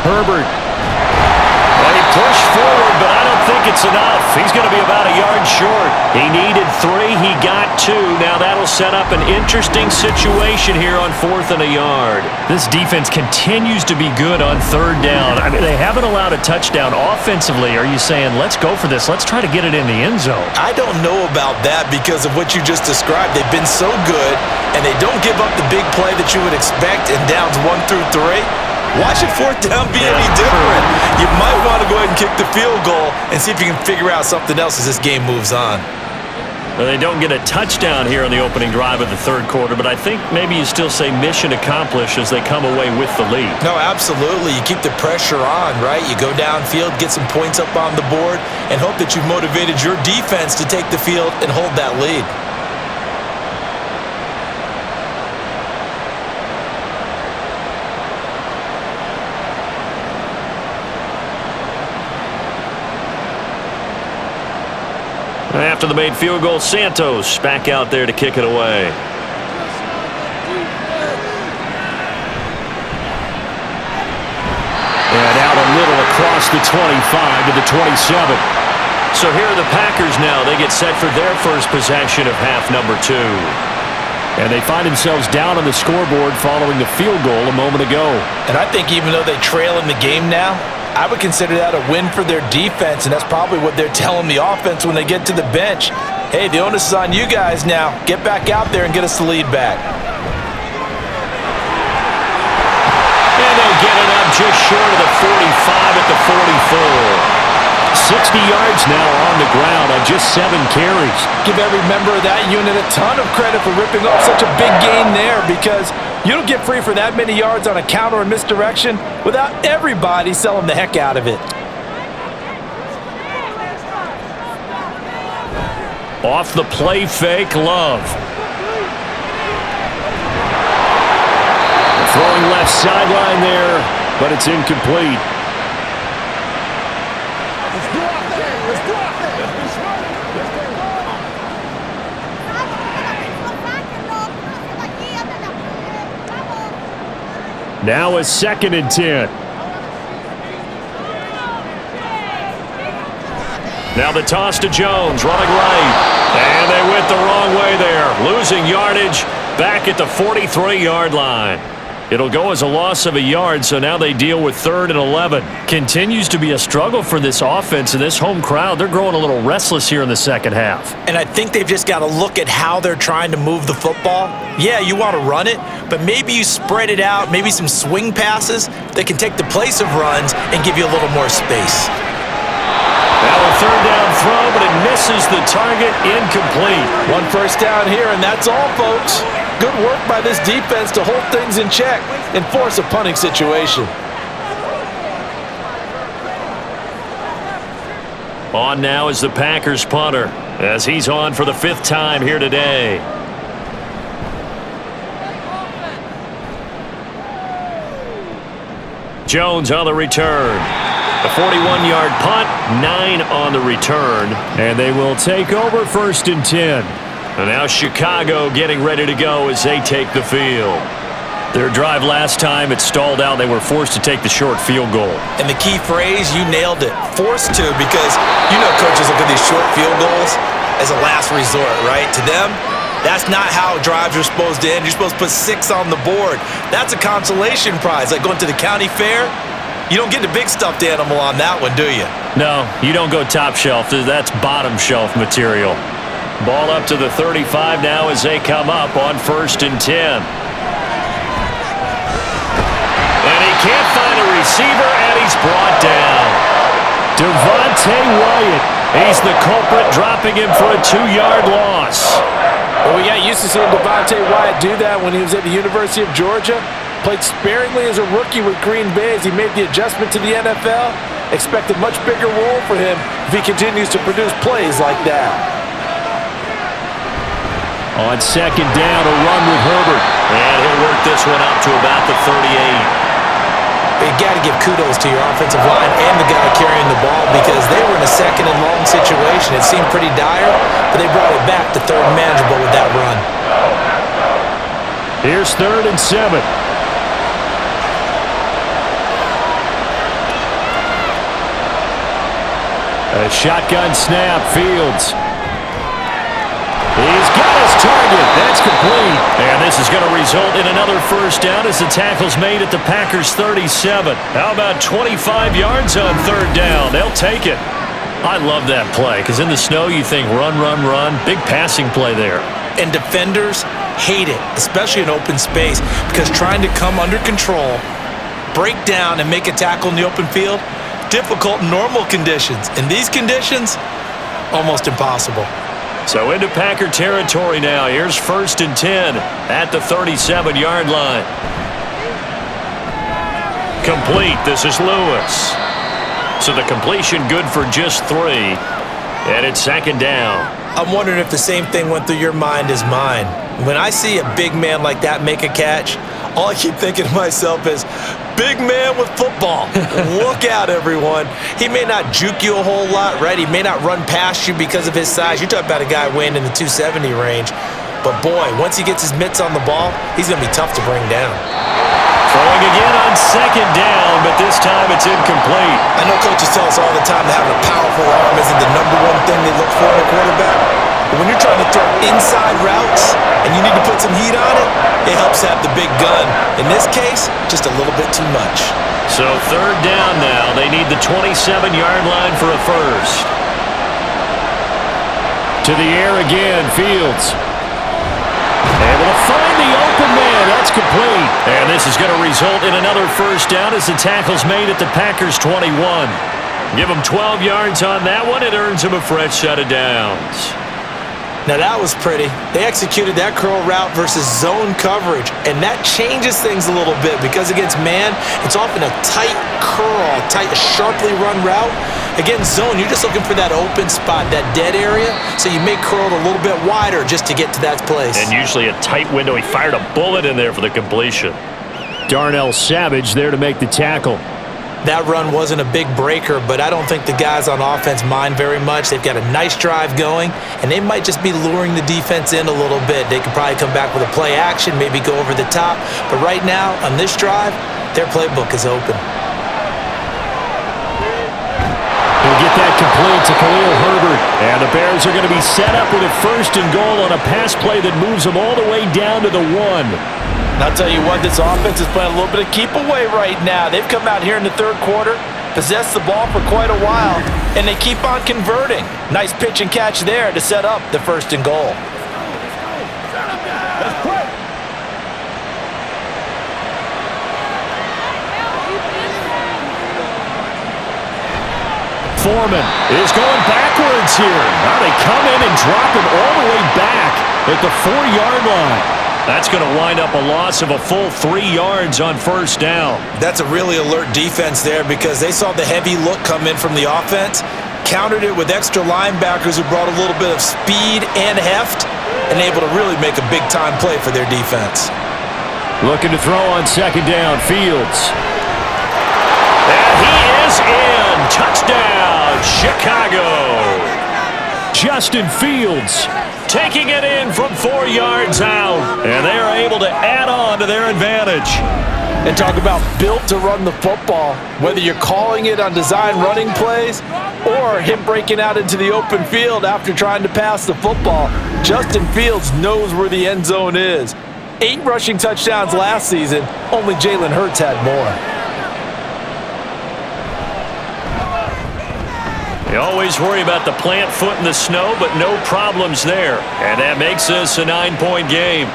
Herbert. Well, he pushed forward, but I don't think it's enough. He's going to be about a yard short. He needed 3. He got 2. Now that'll set up an interesting situation here on 4th and a yard. This defense continues to be good on 3rd down. I mean, they haven't allowed a touchdown offensively. Are you saying, let's go for this? Let's try to get it in the end zone. I don't know about that because of what you just described. They've been so good, and they don't give up the big play that you would expect in downs 1 through 3. Why should 4th down be any different? You might want to go ahead and kick the field goal and see if you can figure out something else as this game moves on. Well, they don't get a touchdown here on the opening drive of the 3rd quarter, but I think maybe you still say mission accomplished as they come away with the lead. No, absolutely. You keep the pressure on, right? You go downfield, get some points up on the board, and hope that you've motivated your defense to take the field and hold that lead. After the made field goal, Santos back out there to kick it away. And out a little across the 25 to the 27. So here are the Packers now. They get set for their first possession of half number 2. And they find themselves down on the scoreboard following the field goal a moment ago. And I think even though they trail in the game now, I would consider that a win for their defense, and that's probably what they're telling the offense when they get to the bench. Hey, the onus is on you guys now. Get back out there and get us the lead back. And they'll get it up just short of the 45 at the 44. 60 yards now on the ground on just 7 carries. Give every member of that unit a ton of credit for ripping off such a big gain there, because you don't get free for that many yards on a counter or misdirection without everybody selling the heck out of it. Off the play fake, Love. Throwing left sideline there, but it's incomplete. Now a 2nd and 10. Now the toss to Jones, running right. And they went the wrong way there. Losing yardage back at the 43-yard line. It'll go as a loss of a yard, so now they deal with 3rd and 11. Continues to be a struggle for this offense, and this home crowd, they're growing a little restless here in the second half. And I think they've just got to look at how they're trying to move the football. Yeah, you want to run it, but maybe you spread it out, maybe some swing passes that can take the place of runs and give you a little more space. Now a 3rd down throw, but it misses the target, incomplete. 1 first down here, and that's all, folks. Good work by this defense to hold things in check and force a punting situation. On now is the Packers punter, as he's on for the 5th time here today. Jones on the return. A 41-yard punt, 9 on the return, and they will take over 1st and 10. And now Chicago getting ready to go as they take the field. Their drive last time, it stalled out. They were forced to take the short field goal. And the key phrase, you nailed it, forced to, because you know coaches look at these short field goals as a last resort, right? To them, that's not how drives are supposed to end. You're supposed to put 6 on the board. That's a consolation prize, like going to the county fair. You don't get the big stuffed animal on that one, do you? No, you don't go top shelf. That's bottom shelf material. Ball up to the 35 now as they come up on 1st and 10. And he can't find a receiver, and he's brought down. Devontae Wyatt. He's the culprit, dropping him for a 2-yard loss. Well, we got used to seeing Devontae Wyatt do that when he was at the University of Georgia. Played sparingly as a rookie with Green Bay as he made the adjustment to the NFL. Expect a much bigger role for him if he continues to produce plays like that. On 2nd down, a run with Herbert. And he'll work this one up to about the 38. You got to give kudos to your offensive line and the guy carrying the ball, because they were in a 2nd and long situation. It seemed pretty dire, but they brought it back to 3rd and manageable with that run. Here's 3rd and 7. A shotgun snap, Fields. He's got his target. That's complete. And this is going to result in another first down as the tackle's made at the Packers' 37. How about 25 yards on third down? They'll take it. I love that play because in the snow you think run, run, run. Big passing play there. And defenders hate it, especially in open space, because trying to come under control, break down, and make a tackle in the open field, difficult in normal conditions. In these conditions, almost impossible. So into Packer territory now. Here's 1st and 10 at the 37-yard line. Complete. This is Lewis. So the completion good for just 3. And it's 2nd down. I'm wondering if the same thing went through your mind as mine. When I see a big man like that make a catch, all I keep thinking to myself is, big man with football. Look out, everyone. He may not juke you a whole lot, right? He may not run past you because of his size. You're talking about a guy weighing in the 270 range. But, boy, once he gets his mitts on the ball, he's going to be tough to bring down. Throwing again on 2nd down, but this time it's incomplete. I know coaches tell us all the time that having a powerful arm isn't the #1 thing they look for in a quarterback. But when you're trying to throw inside routes and you need to put some heat on it, it helps have the big gun. In this case, just a little bit too much. So 3rd down now. They need the 27-yard line for a first. To the air again, Fields. Able to find the open man. That's complete. And this is going to result in another first down as the tackle's made at the Packers' 21. Give them 12 yards on that one. It earns them a fresh set of downs. Now that was pretty. They executed that curl route versus zone coverage, and that changes things a little bit because against man, it's often a tight curl, a sharply run route. Against zone, you're just looking for that open spot, that dead area, so you may curl it a little bit wider just to get to that place. And usually a tight window. He fired a bullet in there for the completion. Darnell Savage there to make the tackle. That run wasn't a big breaker, but I don't think the guys on offense mind very much. They've got a nice drive going, and they might just be luring the defense in a little bit. They could probably come back with a play action, maybe go over the top. But right now, on this drive, their playbook is open. He'll get that complete to Khalil Herbert. And the Bears are going to be set up with a 1st and goal on a pass play that moves them all the way down to the 1. And I'll tell you what, this offense is playing a little bit of keep away right now. They've come out here in the 3rd quarter, possessed the ball for quite a while, and they keep on converting. Nice pitch and catch there to set up the 1st and goal. Foreman is going backwards here. Now they come in and drop him all the way back at the 4-yard line. That's going to wind up a loss of a full 3 yards on 1st down. That's a really alert defense there because they saw the heavy look come in from the offense, countered it with extra linebackers who brought a little bit of speed and heft, and able to really make a big-time play for their defense. Looking to throw on 2nd down, Fields. And he is in. Touchdown, Chicago. Justin Fields taking it in from 4 yards out, and they are able to add on to their advantage. And talk about built to run the football, whether you're calling it on design running plays or him breaking out into the open field after trying to pass the football. Justin Fields knows where the end zone is. 8 rushing touchdowns last season, only Jalen Hurts had more. You always worry about the plant foot in the snow, but no problems there. And that makes this a 9-point game.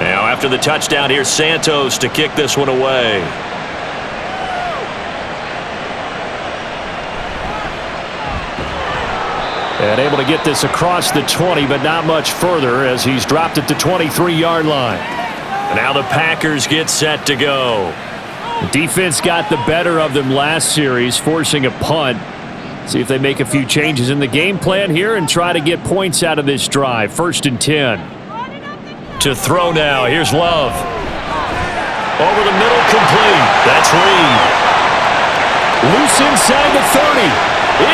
Now, after the touchdown, here's Santos to kick this one away. And able to get this across the 20, but not much further as he's dropped it to 23-yard line. Now the Packers get set to go. The defense got the better of them last series, forcing a punt. See if they make a few changes in the game plan here and try to get points out of this drive. 1st and 10. To throw now. Here's Love. Over the middle, complete. That's Reed. Loose inside the 30.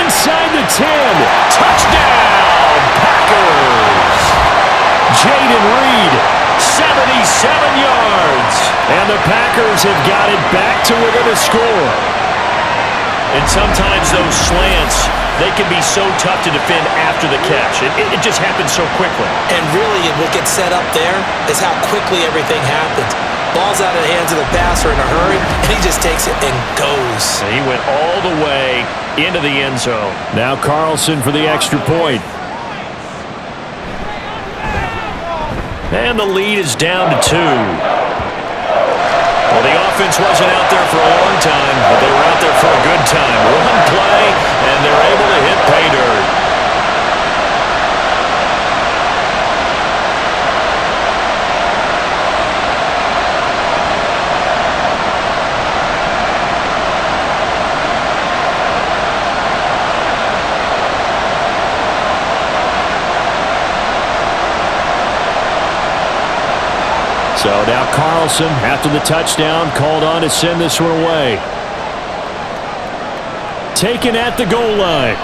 Inside the 10. Touchdown, Packers. Jaden Reed, 77 yards. And the Packers have got it back to within a score. And sometimes those slants, they can be so tough to defend after the catch. It just happens so quickly. And really, what gets set up there is how quickly everything happens. Ball's out of the hands of the passer in a hurry, and he just takes it and goes. And he went all the way into the end zone. Now Carlson for the extra point. And the lead is down to 2. Well, the offense wasn't out there for a long time, but they were out there for a good time. One play, and they're able to hit pay dirt. So now Carlson, after the touchdown, called on to send this one away. Taken at the goal line.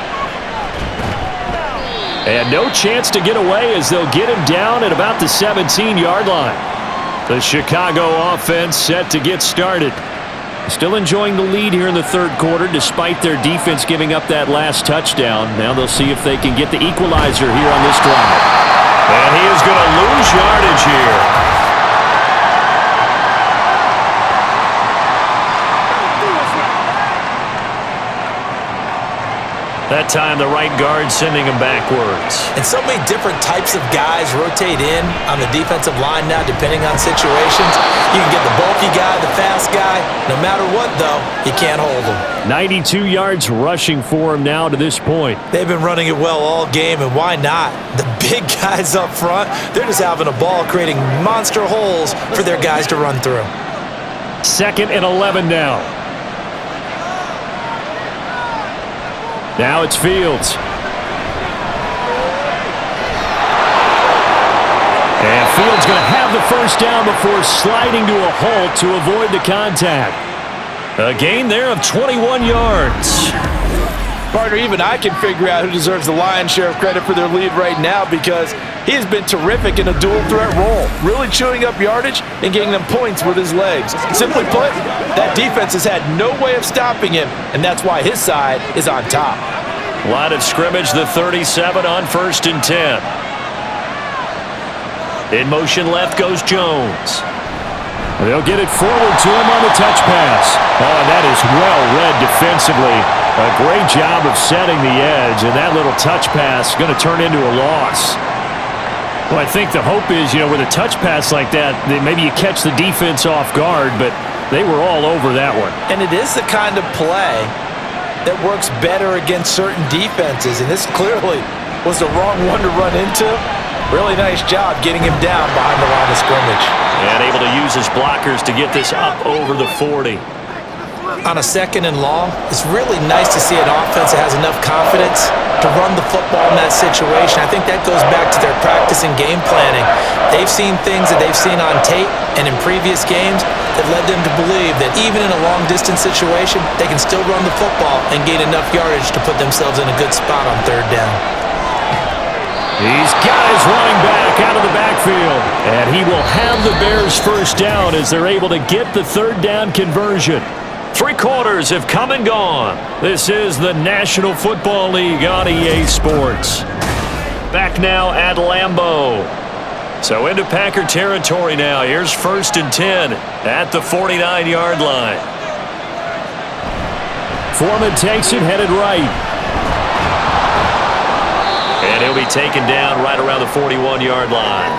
And no chance to get away as they'll get him down at about the 17-yard line. The Chicago offense set to get started. Still enjoying the lead here in the third quarter despite their defense giving up that last touchdown. Now they'll see if they can get the equalizer here on this drive. And he is going to lose yardage here. That time, the right guard sending him backwards. And so many different types of guys rotate in on the defensive line now, depending on situations. You can get the bulky guy, the fast guy. No matter what, though, you can't hold him. 92 yards rushing for him now to this point. They've been running it well all game, and why not? The big guys up front, they're just having a ball, creating monster holes for their guys to run through. 2nd and 11 now. Now it's Fields. And Fields going to have the first down before sliding to a halt to avoid the contact. A gain there of 21 yards. Partner, even I can figure out who deserves the lion's share of credit for their lead right now because he has been terrific in a dual threat role, really chewing up yardage and getting them points with his legs. Simply put, that defense has had no way of stopping him, and that's why his side is on top. Line of scrimmage, the 37 on 1st and 10. In motion left goes Jones. They'll get it forward to him on the touch pass. Oh, that is well read defensively. A great job of setting the edge, and that little touch pass is going to turn into a loss. Well, I think the hope is, with a touch pass like that, maybe you catch the defense off guard, but they were all over that one. And it is the kind of play that works better against certain defenses, and this clearly was the wrong one to run into. Really nice job getting him down behind the line of scrimmage. And able to use his blockers to get this up over the 40. On a 2nd and long, it's really nice to see an offense that has enough confidence to run the football in that situation. I think that goes back to their practice and game planning. They've seen things that they've seen on tape and in previous games that led them to believe that even in a long-distance situation, they can still run the football and gain enough yardage to put themselves in a good spot on 3rd down. He's got his running back out of the backfield. And he will have the Bears first down as they're able to get the 3rd down conversion. 3 quarters have come and gone. This is the National Football League on EA Sports. Back now at Lambeau. So into Packer territory now. Here's 1st and 10 at the 49-yard line. Foreman takes it, headed right. And he'll be taken down right around the 41-yard line.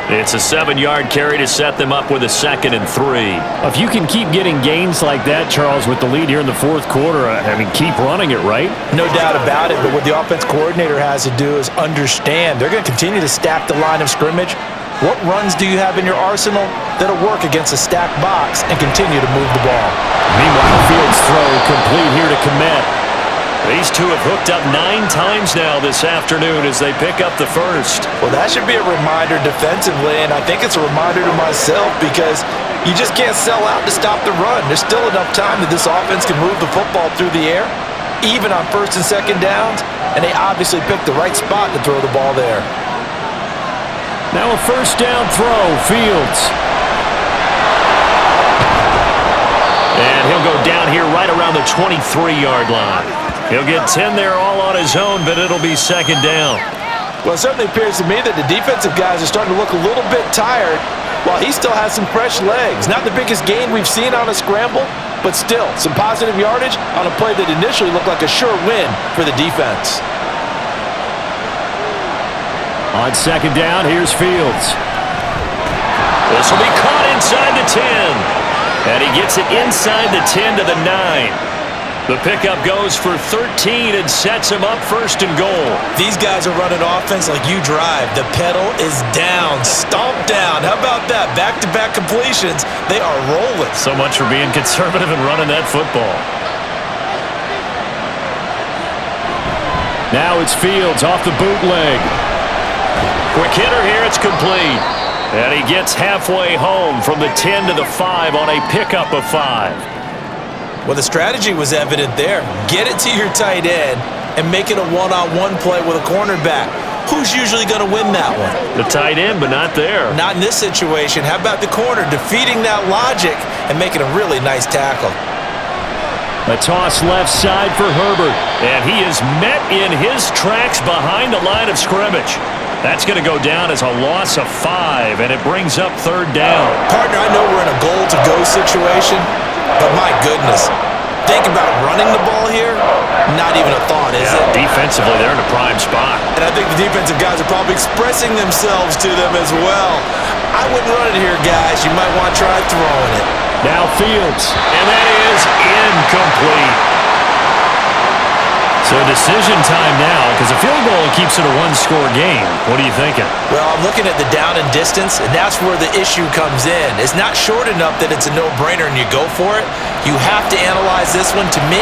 It's a 7-yard carry to set them up with a 2nd and 3. If you can keep getting gains like that, Charles, with the lead here in the 4th quarter, keep running it, right? No doubt about it, but what the offense coordinator has to do is understand they're going to continue to stack the line of scrimmage. What runs do you have in your arsenal that'll work against a stacked box and continue to move the ball? Meanwhile, Fields' throw complete here to Komet. These two have hooked up 9 times now this afternoon as they pick up the first. Well, that should be a reminder defensively, and I think it's a reminder to myself because you just can't sell out to stop the run. There's still enough time that this offense can move the football through the air, even on first and second downs, and they obviously picked the right spot to throw the ball there. Now a first down throw, Fields. And he'll go down here right around the 23-yard line. He'll get 10 there all on his own, but it'll be second down. Well, it certainly appears to me that the defensive guys are starting to look a little bit tired while he still has some fresh legs. Not the biggest gain we've seen on a scramble, but still some positive yardage on a play that initially looked like a sure win for the defense. On second down, here's Fields. This will be caught inside the 10. And he gets it inside the 10 to the 9. The pickup goes for 13 and sets him up first and goal. These guys are running offense like you drive. The pedal is down, stomped down. How about that? Back-to-back completions. They are rolling. So much for being conservative and running that football. Now it's Fields off the bootleg. Quick hitter here, it's complete. And he gets halfway home from the 10 to the 5 on a pickup of 5. Well, the strategy was evident there. Get it to your tight end and make it a one-on-one play with a cornerback. Who's usually going to win that one? The tight end, but not there. Not in this situation. How about the corner defeating that logic and making a really nice tackle? A toss left side for Herbert. And he is met in his tracks behind the line of scrimmage. That's going to go down as a loss of 5, and it brings up third down. Partner, I know we're in a goal-to-go situation, but my goodness, think about running the ball here. Not even a thought, is it? Defensively, they're in a prime spot. And I think the defensive guys are probably expressing themselves to them as well. I wouldn't run it here, guys. You might want to try throwing it. Now Fields. And that is incomplete. So decision time now, because a field goal keeps it a one-score game. What are you thinking? Well, I'm looking at the down and distance, and that's where the issue comes in. It's not short enough that it's a no-brainer and you go for it. You have to analyze this one. To me,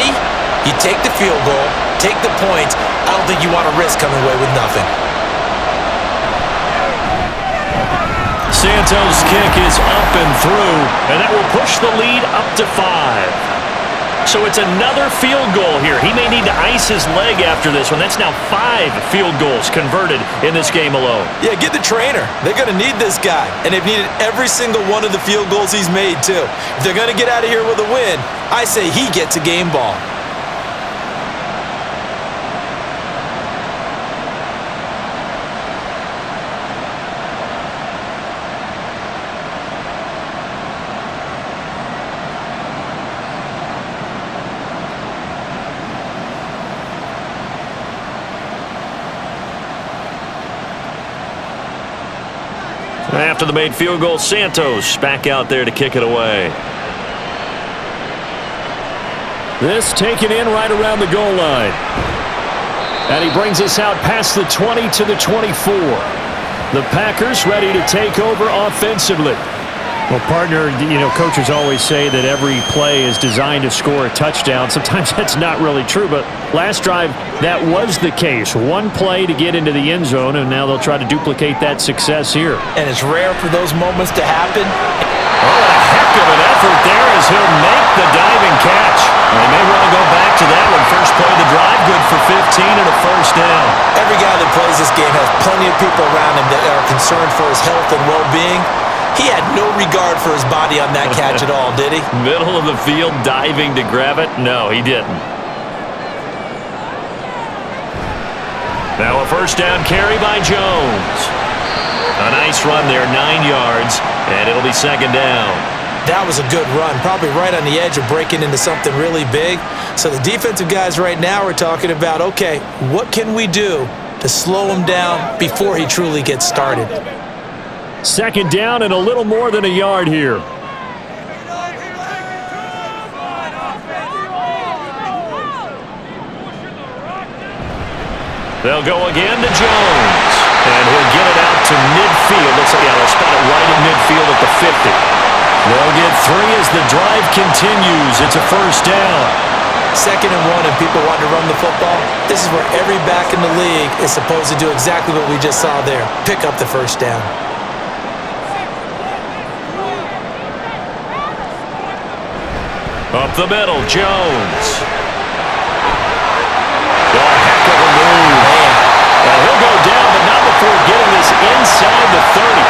you take the field goal, take the points. I don't think you want to risk coming away with nothing. Santos' kick is up and through, and that will push the lead up to 5. So it's another field goal here. He may need to ice his leg after this one. That's now 5 field goals converted in this game alone. Yeah, get the trainer. They're going to need this guy. And they've needed every single one of the field goals he's made, too. If they're going to get out of here with a win, I say he gets a game ball. After the made field goal, Santos back out there to kick it away. This taken in right around the goal line. And he brings us out past the 20 to the 24. The Packers ready to take over offensively. Well, partner, coaches always say that every play is designed to score a touchdown. Sometimes that's not really true, but last drive, that was the case. One play to get into the end zone, and now they'll try to duplicate that success here. And it's rare for those moments to happen. Oh, a heck of an effort there as he'll make the diving catch. They may want to go back to that one. First play of the drive, good for 15 and a first down. Every guy that plays this game has plenty of people around him that are concerned for his health and well-being. He had no regard for his body on that catch at all, did he? Middle of the field, diving to grab it? No, he didn't. Now a first down carry by Jones. A nice run there, 9 yards, and it'll be second down. That was a good run, probably right on the edge of breaking into something really big. So the defensive guys right now are talking about, okay, what can we do to slow him down before he truly gets started? Second down and a little more than a yard here. They'll go again to Jones. And he'll get it out to midfield. They'll spot it right in midfield at the 50. They'll get 3 as the drive continues. It's a first down. 2nd and 1 and people want to run the football, this is where every back in the league is supposed to do exactly what we just saw there. Pick up the first down. Up the middle, Jones. Oh, heck of a move. And he'll go down, but not before getting this inside the 30.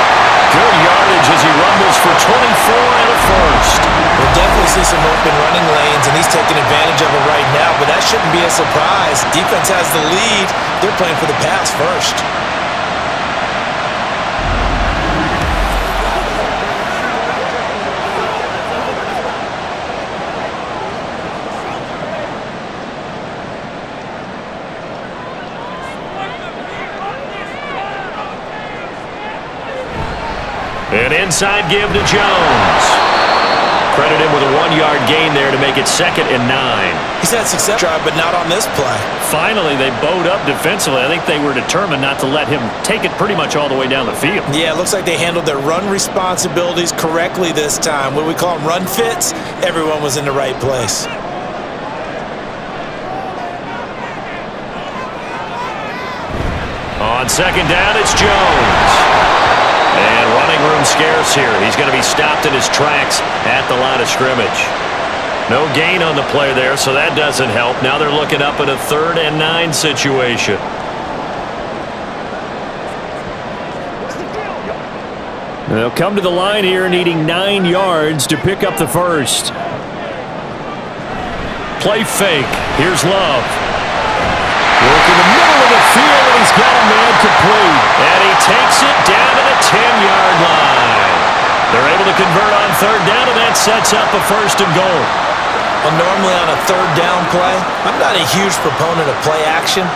Good yardage as he rumbles for 24 and a first. We'll definitely see some open running lanes, and he's taking advantage of it right now, but that shouldn't be a surprise. Defense has the lead. They're playing for the pass first. An inside give to Jones. Credit him with a 1-yard gain there to make it 2nd and 9. He's had success, but not on this play. Finally, they bowed up defensively. I think they were determined not to let him take it pretty much all the way down the field. Yeah, it looks like they handled their run responsibilities correctly this time. What we call them run fits, everyone was in the right place. On 2nd down, it's Jones. And running room scarce here. He's going to be stopped in his tracks at the line of scrimmage. No gain on the play there, so that doesn't help. Now they're looking up at a 3rd and 9 situation. They'll come to the line here needing 9 yards to pick up the first. Play fake. Here's Love. Work in the middle of the field, and he's got a man complete. And he takes it down to the 10-yard line. They're able to convert on 3rd down, and that sets up a 1st and goal. Well, normally on a 3rd down play, I'm not a huge proponent of play action,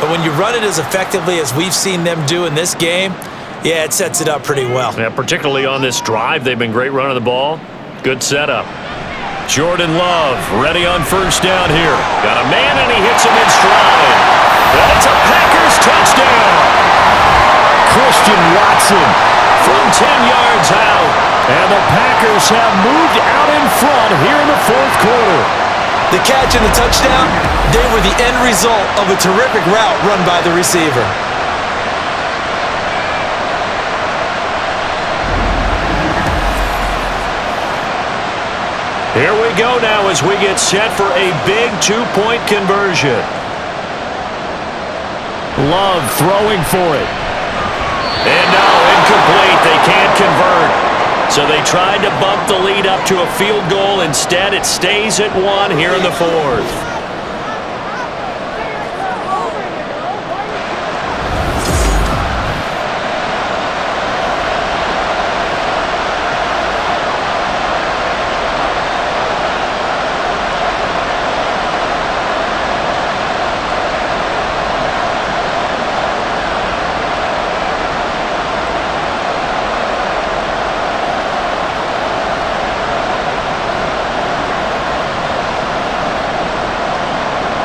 but when you run it as effectively as we've seen them do in this game, yeah, it sets it up pretty well. Yeah, particularly on this drive, they've been great running the ball. Good setup. Jordan Love ready on 1st down here. Got a man, and he hits him in stride. And it's a Packers touchdown. Christian Watson From 10 yards out. And the Packers have moved out in front here in the 4th quarter. The catch and the touchdown, they were the end result of a terrific route run by the receiver. Here we go now as we get set for a big 2-point conversion. Love throwing for it. And no, incomplete. They can't convert. So they tried to bump the lead up to a field goal. Instead, it stays at 1 here in the 4th.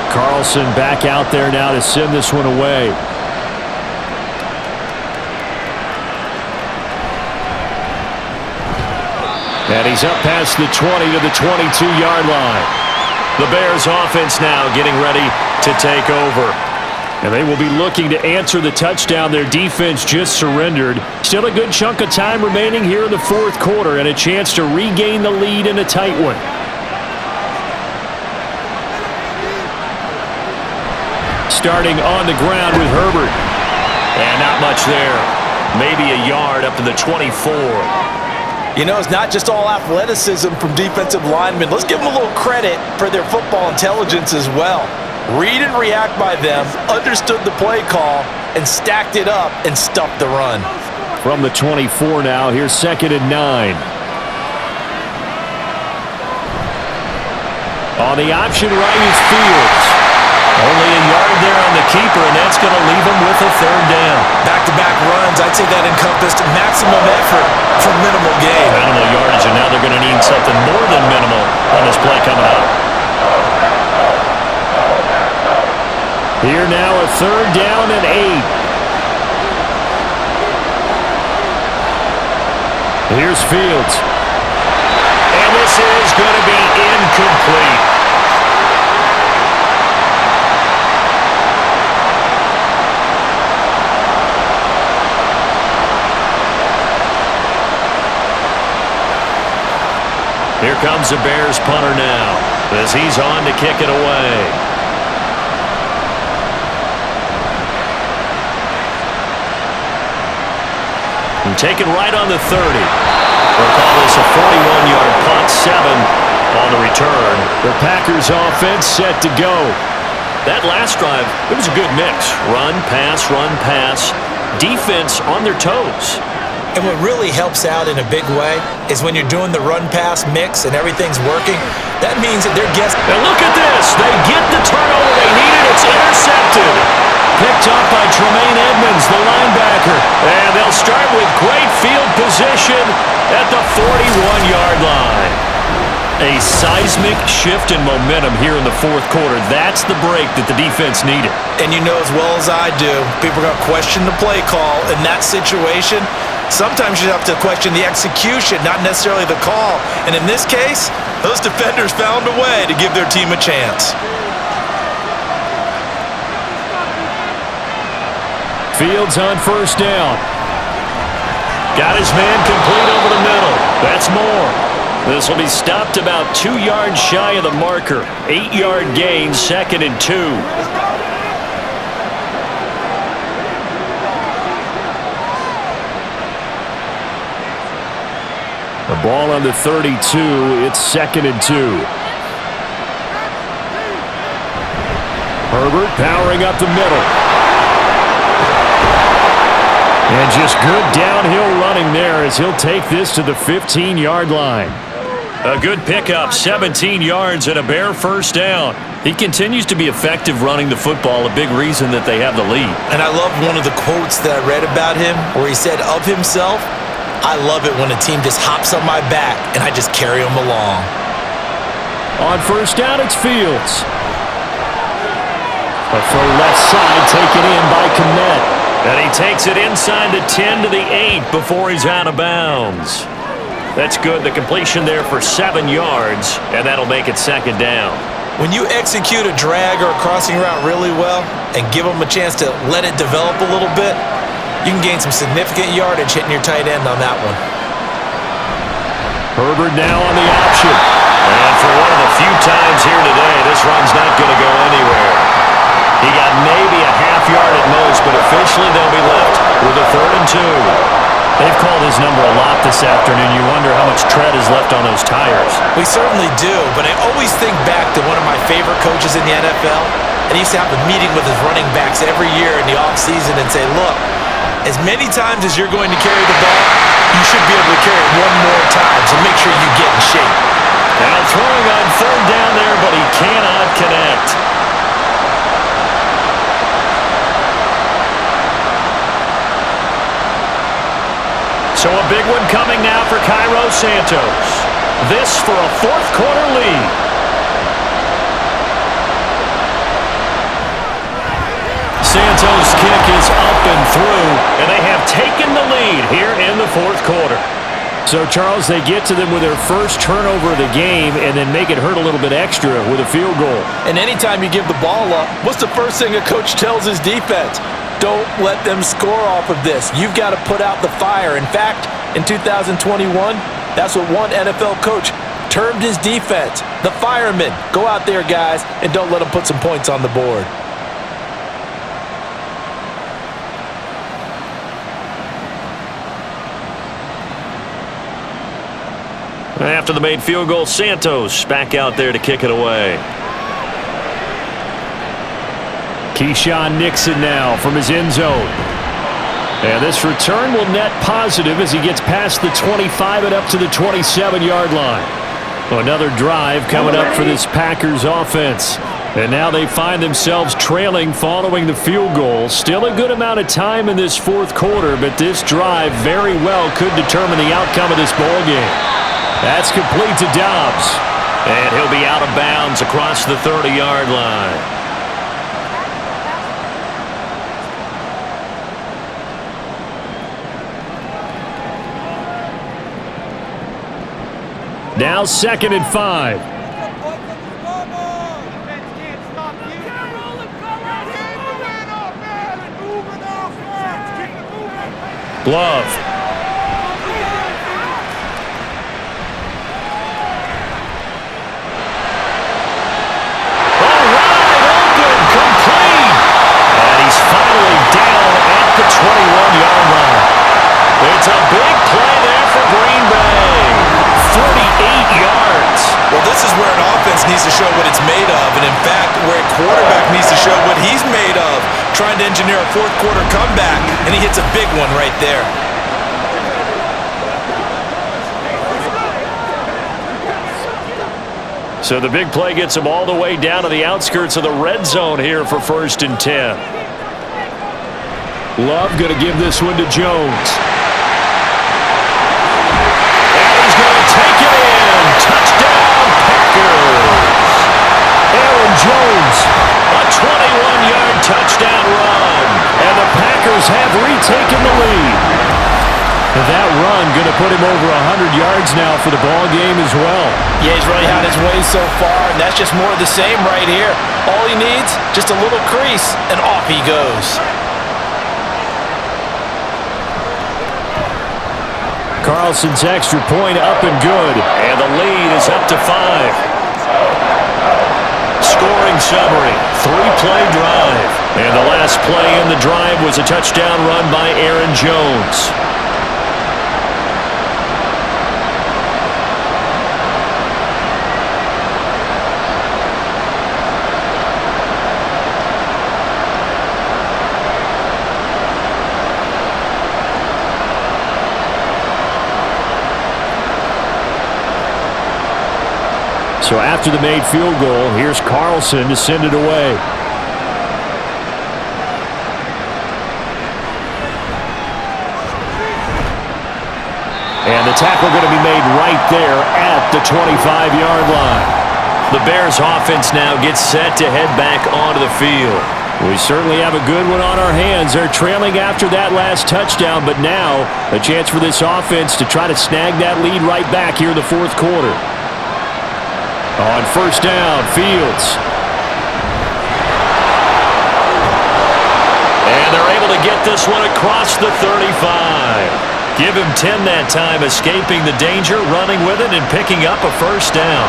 Carlson back out there now to send this one away. And he's up past the 20 to the 22-yard line. The Bears offense now getting ready to take over. And they will be looking to answer the touchdown their defense just surrendered. Still a good chunk of time remaining here in the 4th quarter and a chance to regain the lead in a tight one. Starting on the ground with Herbert. And not much there. Maybe a yard up to the 24. You know, it's not just all athleticism from defensive linemen. Let's give them a little credit for their football intelligence as well. Read and react by them, understood the play call, and stacked it up and stuffed the run. From the 24 now, here's 2nd and 9. On the option right is Fields. Only a yard there on the keeper, and that's going to leave him with a 3rd down. Back-to-back runs, I'd say that encompassed maximum effort for minimal gain. Minimal yardage, and now they're going to need something more than minimal on this play coming up. Here now a 3rd down and 8. Here's Fields. And this is going to be incomplete. comes the Bears punter now as he's on to kick it away. And taken right on the 30. We'll call this a 41-yard punt, 7 on the return. The Packers offense set to go. That last drive, it was a good mix. Run, pass, defense on their toes. And what really helps out in a big way is when you're doing the run-pass mix and everything's working, that means that they're guessing. And look at this. They get the turnover they needed. It's intercepted. Picked up by Tremaine Edmonds, the linebacker. And they'll start with great field position at the 41-yard line. A seismic shift in momentum here in the fourth quarter. That's the break that the defense needed. And you know as well as I do, people are going to question the play call in that situation. Sometimes you have to question the execution, not necessarily the call. And in this case, those defenders found a way to give their team a chance. Fields on first down. Got his man complete over the middle. That's more. This will be stopped about 2 yards shy of the marker. 8-yard gain, 2nd and 2. The ball on the 32. It's 2nd and 2. Herbert powering up the middle. And just good downhill running there as he'll take this to the 15-yard line. A good pickup, 17 yards and a Bear first down. He continues to be effective running the football, a big reason that they have the lead. And I love one of the quotes that I read about him where he said of himself, I love it when a team just hops on my back and I just carry them along. On first down, it's Fields. A throw left side taken in by Kmet. And he takes it inside the 10 to the 8 before he's out of bounds. That's good. The completion there for 7 yards, and that'll make it 2nd down. When you execute a drag or a crossing route really well and give them a chance to let it develop a little bit, you can gain some significant yardage hitting your tight end on that one. Herbert now on the option. And for one of the few times here today, this run's not going to go anywhere. He got maybe a half yard at most, but officially they'll be left with a 3rd and 2. They've called his number a lot this afternoon. You wonder how much tread is left on those tires. We certainly do, but I always think back to one of my favorite coaches in the NFL, and he used to have a meeting with his running backs every year in the offseason and say, look, as many times as you're going to carry the ball, you should be able to carry it one more time, so make sure you get in shape. Now throwing on 3rd down there, but he cannot connect. So a big one coming now for Cairo Santos. This for a fourth quarter lead. Santos' kick is up and through, and they have taken the lead here in the fourth quarter. So, Charles, they get to them with their first turnover of the game and then make it hurt a little bit extra with a field goal. And anytime you give the ball up, what's the first thing a coach tells his defense? Don't let them score off of this. You've got to put out the fire. In fact, in 2021, that's what one NFL coach termed his defense, the firemen. Go out there, guys, and don't let them put some points on the board. After the made field goal, Santos back out there to kick it away. Keyshawn Nixon now from his end zone. And this return will net positive as he gets past the 25 and up to the 27-yard line. Another drive coming up for this Packers offense. And now they find themselves trailing following the field goal. Still a good amount of time in this fourth quarter, but this drive very well could determine the outcome of this ball game. That's complete to Dobbs. And he'll be out of bounds across the 30-yard line. Now 2nd and 5. Glove. quarterback needs to show what he's made of, trying to engineer a fourth quarter comeback, and he hits a big one right there. So the big play gets him all the way down to the outskirts of the red zone here for 1st and 10. Love going to give this one to Jones. And he's going to take it in. Touchdown, Packers. Aaron Jones. A 21-yard touchdown run. And the Packers have retaken the lead. And that run going to put him over 100 yards now for the ball game as well. Yeah, he's really had his way so far, and that's just more of the same right here. All he needs, just a little crease, and off he goes. Carlson's extra point up and good. And the lead is up to 5. Scoring summary, 3-play drive. And the last play in the drive was a touchdown run by Aaron Jones. So after the made field goal, here's Carlson to send it away. And the tackle going to be made right there at the 25-yard line. The Bears offense now gets set to head back onto the field. We certainly have a good one on our hands. They're trailing after that last touchdown, but now a chance for this offense to try to snag that lead right back here in the fourth quarter. On 1st down, Fields. And they're able to get this one across the 35. Give him 10 that time, escaping the danger, running with it, and picking up a 1st down.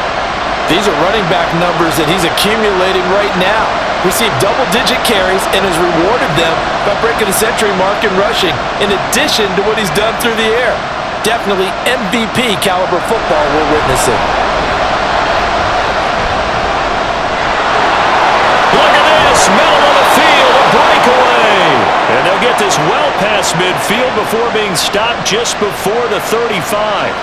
These are running back numbers that he's accumulating right now. Received double-digit carries and has rewarded them by breaking the century mark in rushing, in addition to what he's done through the air. Definitely MVP caliber football we're witnessing. Middle of the field, a breakaway. And they'll get this well past midfield before being stopped just before the 35.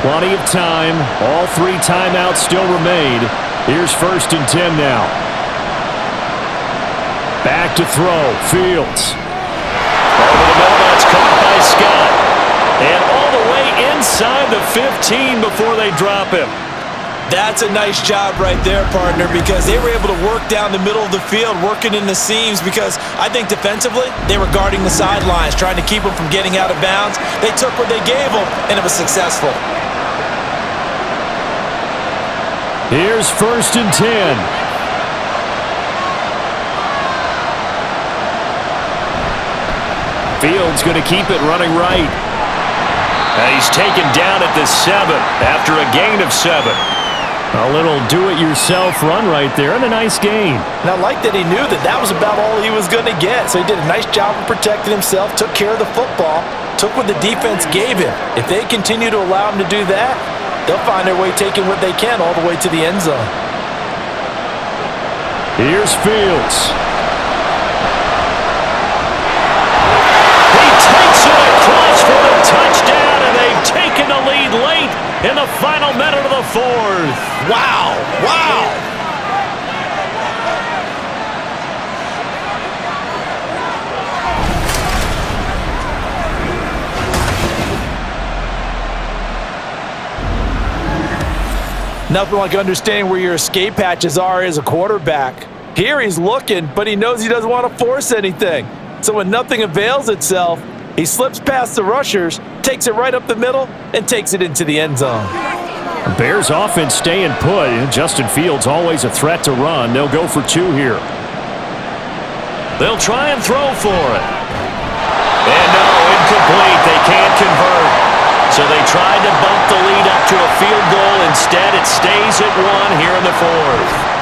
Plenty of time. All 3 timeouts still remain. Here's 1st and 10 now. Back to throw. Fields. Over the middle, that's caught by Scott. And all the way inside the 15 before they drop him. That's a nice job right there, partner, because they were able to work down the middle of the field, working in the seams, because I think defensively, they were guarding the sidelines, trying to keep them from getting out of bounds. They took what they gave them, and it was successful. Here's 1st and 10. Fields going to keep it running right. And he's taken down at the 7 after a gain of 7. A little do-it-yourself run right there and a nice gain. And I like that he knew that that was about all he was going to get. So he did a nice job of protecting himself, took care of the football, took what the defense gave him. If they continue to allow him to do that, they'll find their way taking what they can all the way to the end zone. Here's Fields. He takes it across for the touchdown, and they've taken the lead late in the final minute of the 4th. Wow! Wow! Nothing like understanding where your escape hatches are as a quarterback. Here he's looking, but he knows he doesn't want to force anything. So when nothing avails itself, he slips past the rushers, takes it right up the middle, and takes it into the end zone. Bears offense staying put. Justin Fields always a threat to run. They'll go for 2 here. They'll try and throw for it. And no, incomplete. They can't convert. So they tried to bump the lead up to a field goal. Instead, it stays at 1 here in the 4th.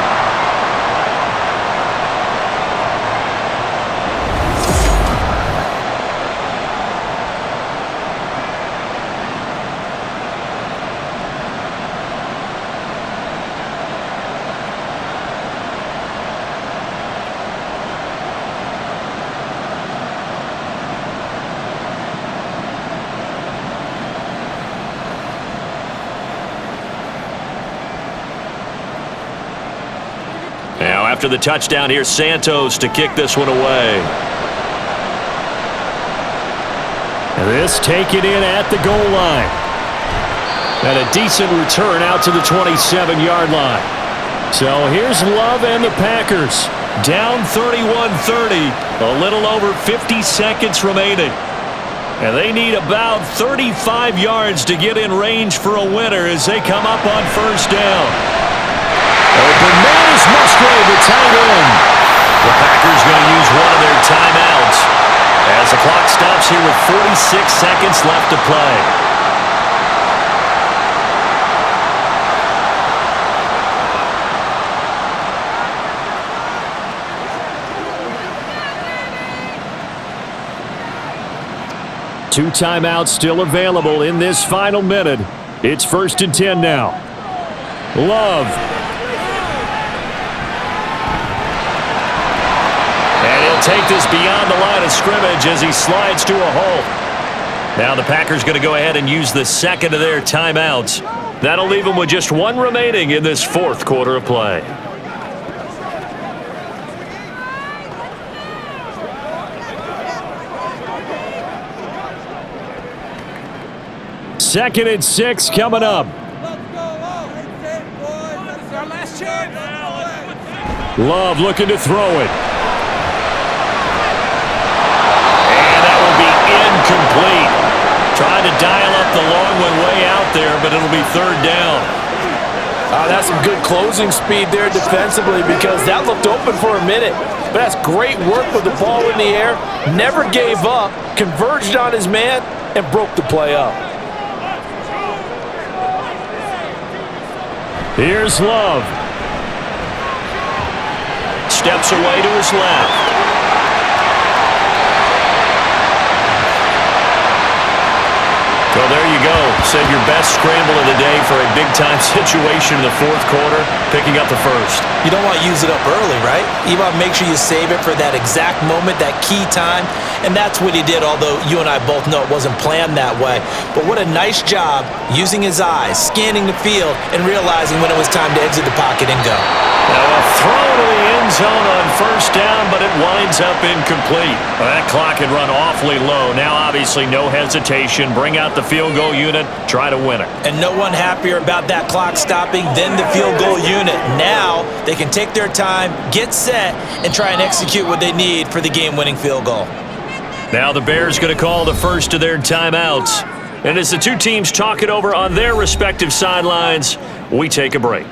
After the touchdown, here's Santos to kick this one away. And this taken in at the goal line. And a decent return out to the 27-yard line. So here's Love and the Packers. Down 31-30. A little over 50 seconds remaining. And they need about 35 yards to get in range for a winner as they come up on first down. Open man is Musgrave, the tight end. The Packers going to use one of their timeouts as the clock stops here with 46 seconds left to play. Two timeouts still available in this final minute. It's 1st and 10 now. Love. And he'll take this beyond the line of scrimmage as he slides to a halt. Now the Packers going to go ahead and use the second of their timeouts. That'll leave them with just one remaining in this fourth quarter of play. Second and 6 coming up. Love looking to throw it. And that will be incomplete. Trying to dial up the long one way out there, but it'll be third down. That's some good closing speed there defensively because that looked open for a minute. But that's great work with the ball in the air. Never gave up, converged on his man, and broke the play up. Here's Love. Steps away to his left. Well, there you go. Save your best scramble of the day for a big-time situation in the fourth quarter, picking up the first. You don't want to use it up early, right? You want to make sure you save it for that exact moment, that key time, and that's what he did, although you and I both know it wasn't planned that way. But what a nice job using his eyes, scanning the field, and realizing when it was time to exit the pocket and go. Now a throw to the end zone on first down, but it winds up incomplete. Well, that clock had run awfully low. Now obviously no hesitation. Bring out the field goal unit, try to win it. And no one happier about that clock stopping than the field goal unit. Now they can take their time, get set, and try and execute what they need for the game-winning field goal. Now the Bears going to call the first of their timeouts. And as the two teams talk it over on their respective sidelines, we take a break.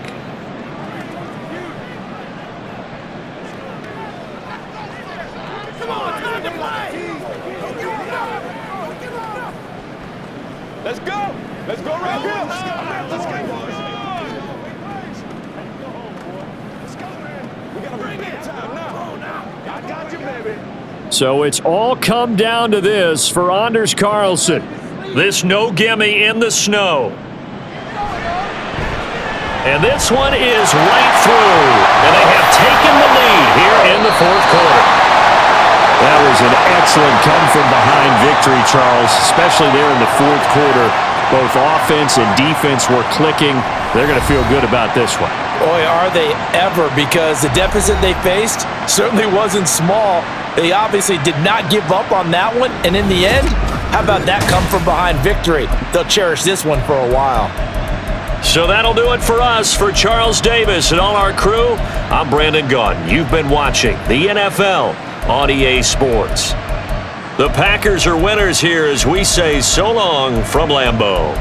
Let's go! Let's go right here! Let's go, boys! Let's go, man! We gotta bring it time now! I got you, baby! So it's all come down to this for Anders Carlson. This no gimme in the snow. And this one is right through. And they have taken the lead here in the fourth quarter. That was an excellent come-from-behind victory, Charles, especially there in the fourth quarter. Both offense and defense were clicking. They're going to feel good about this one. Boy, are they ever, because the deficit they faced certainly wasn't small. They obviously did not give up on that one, and in the end, how about that come-from-behind victory? They'll cherish this one for a while. So that'll do it for us. For Charles Davis and all our crew, I'm Brandon Gaudin. You've been watching the NFL on EA Sports. The Packers are winners here as we say so long from Lambeau.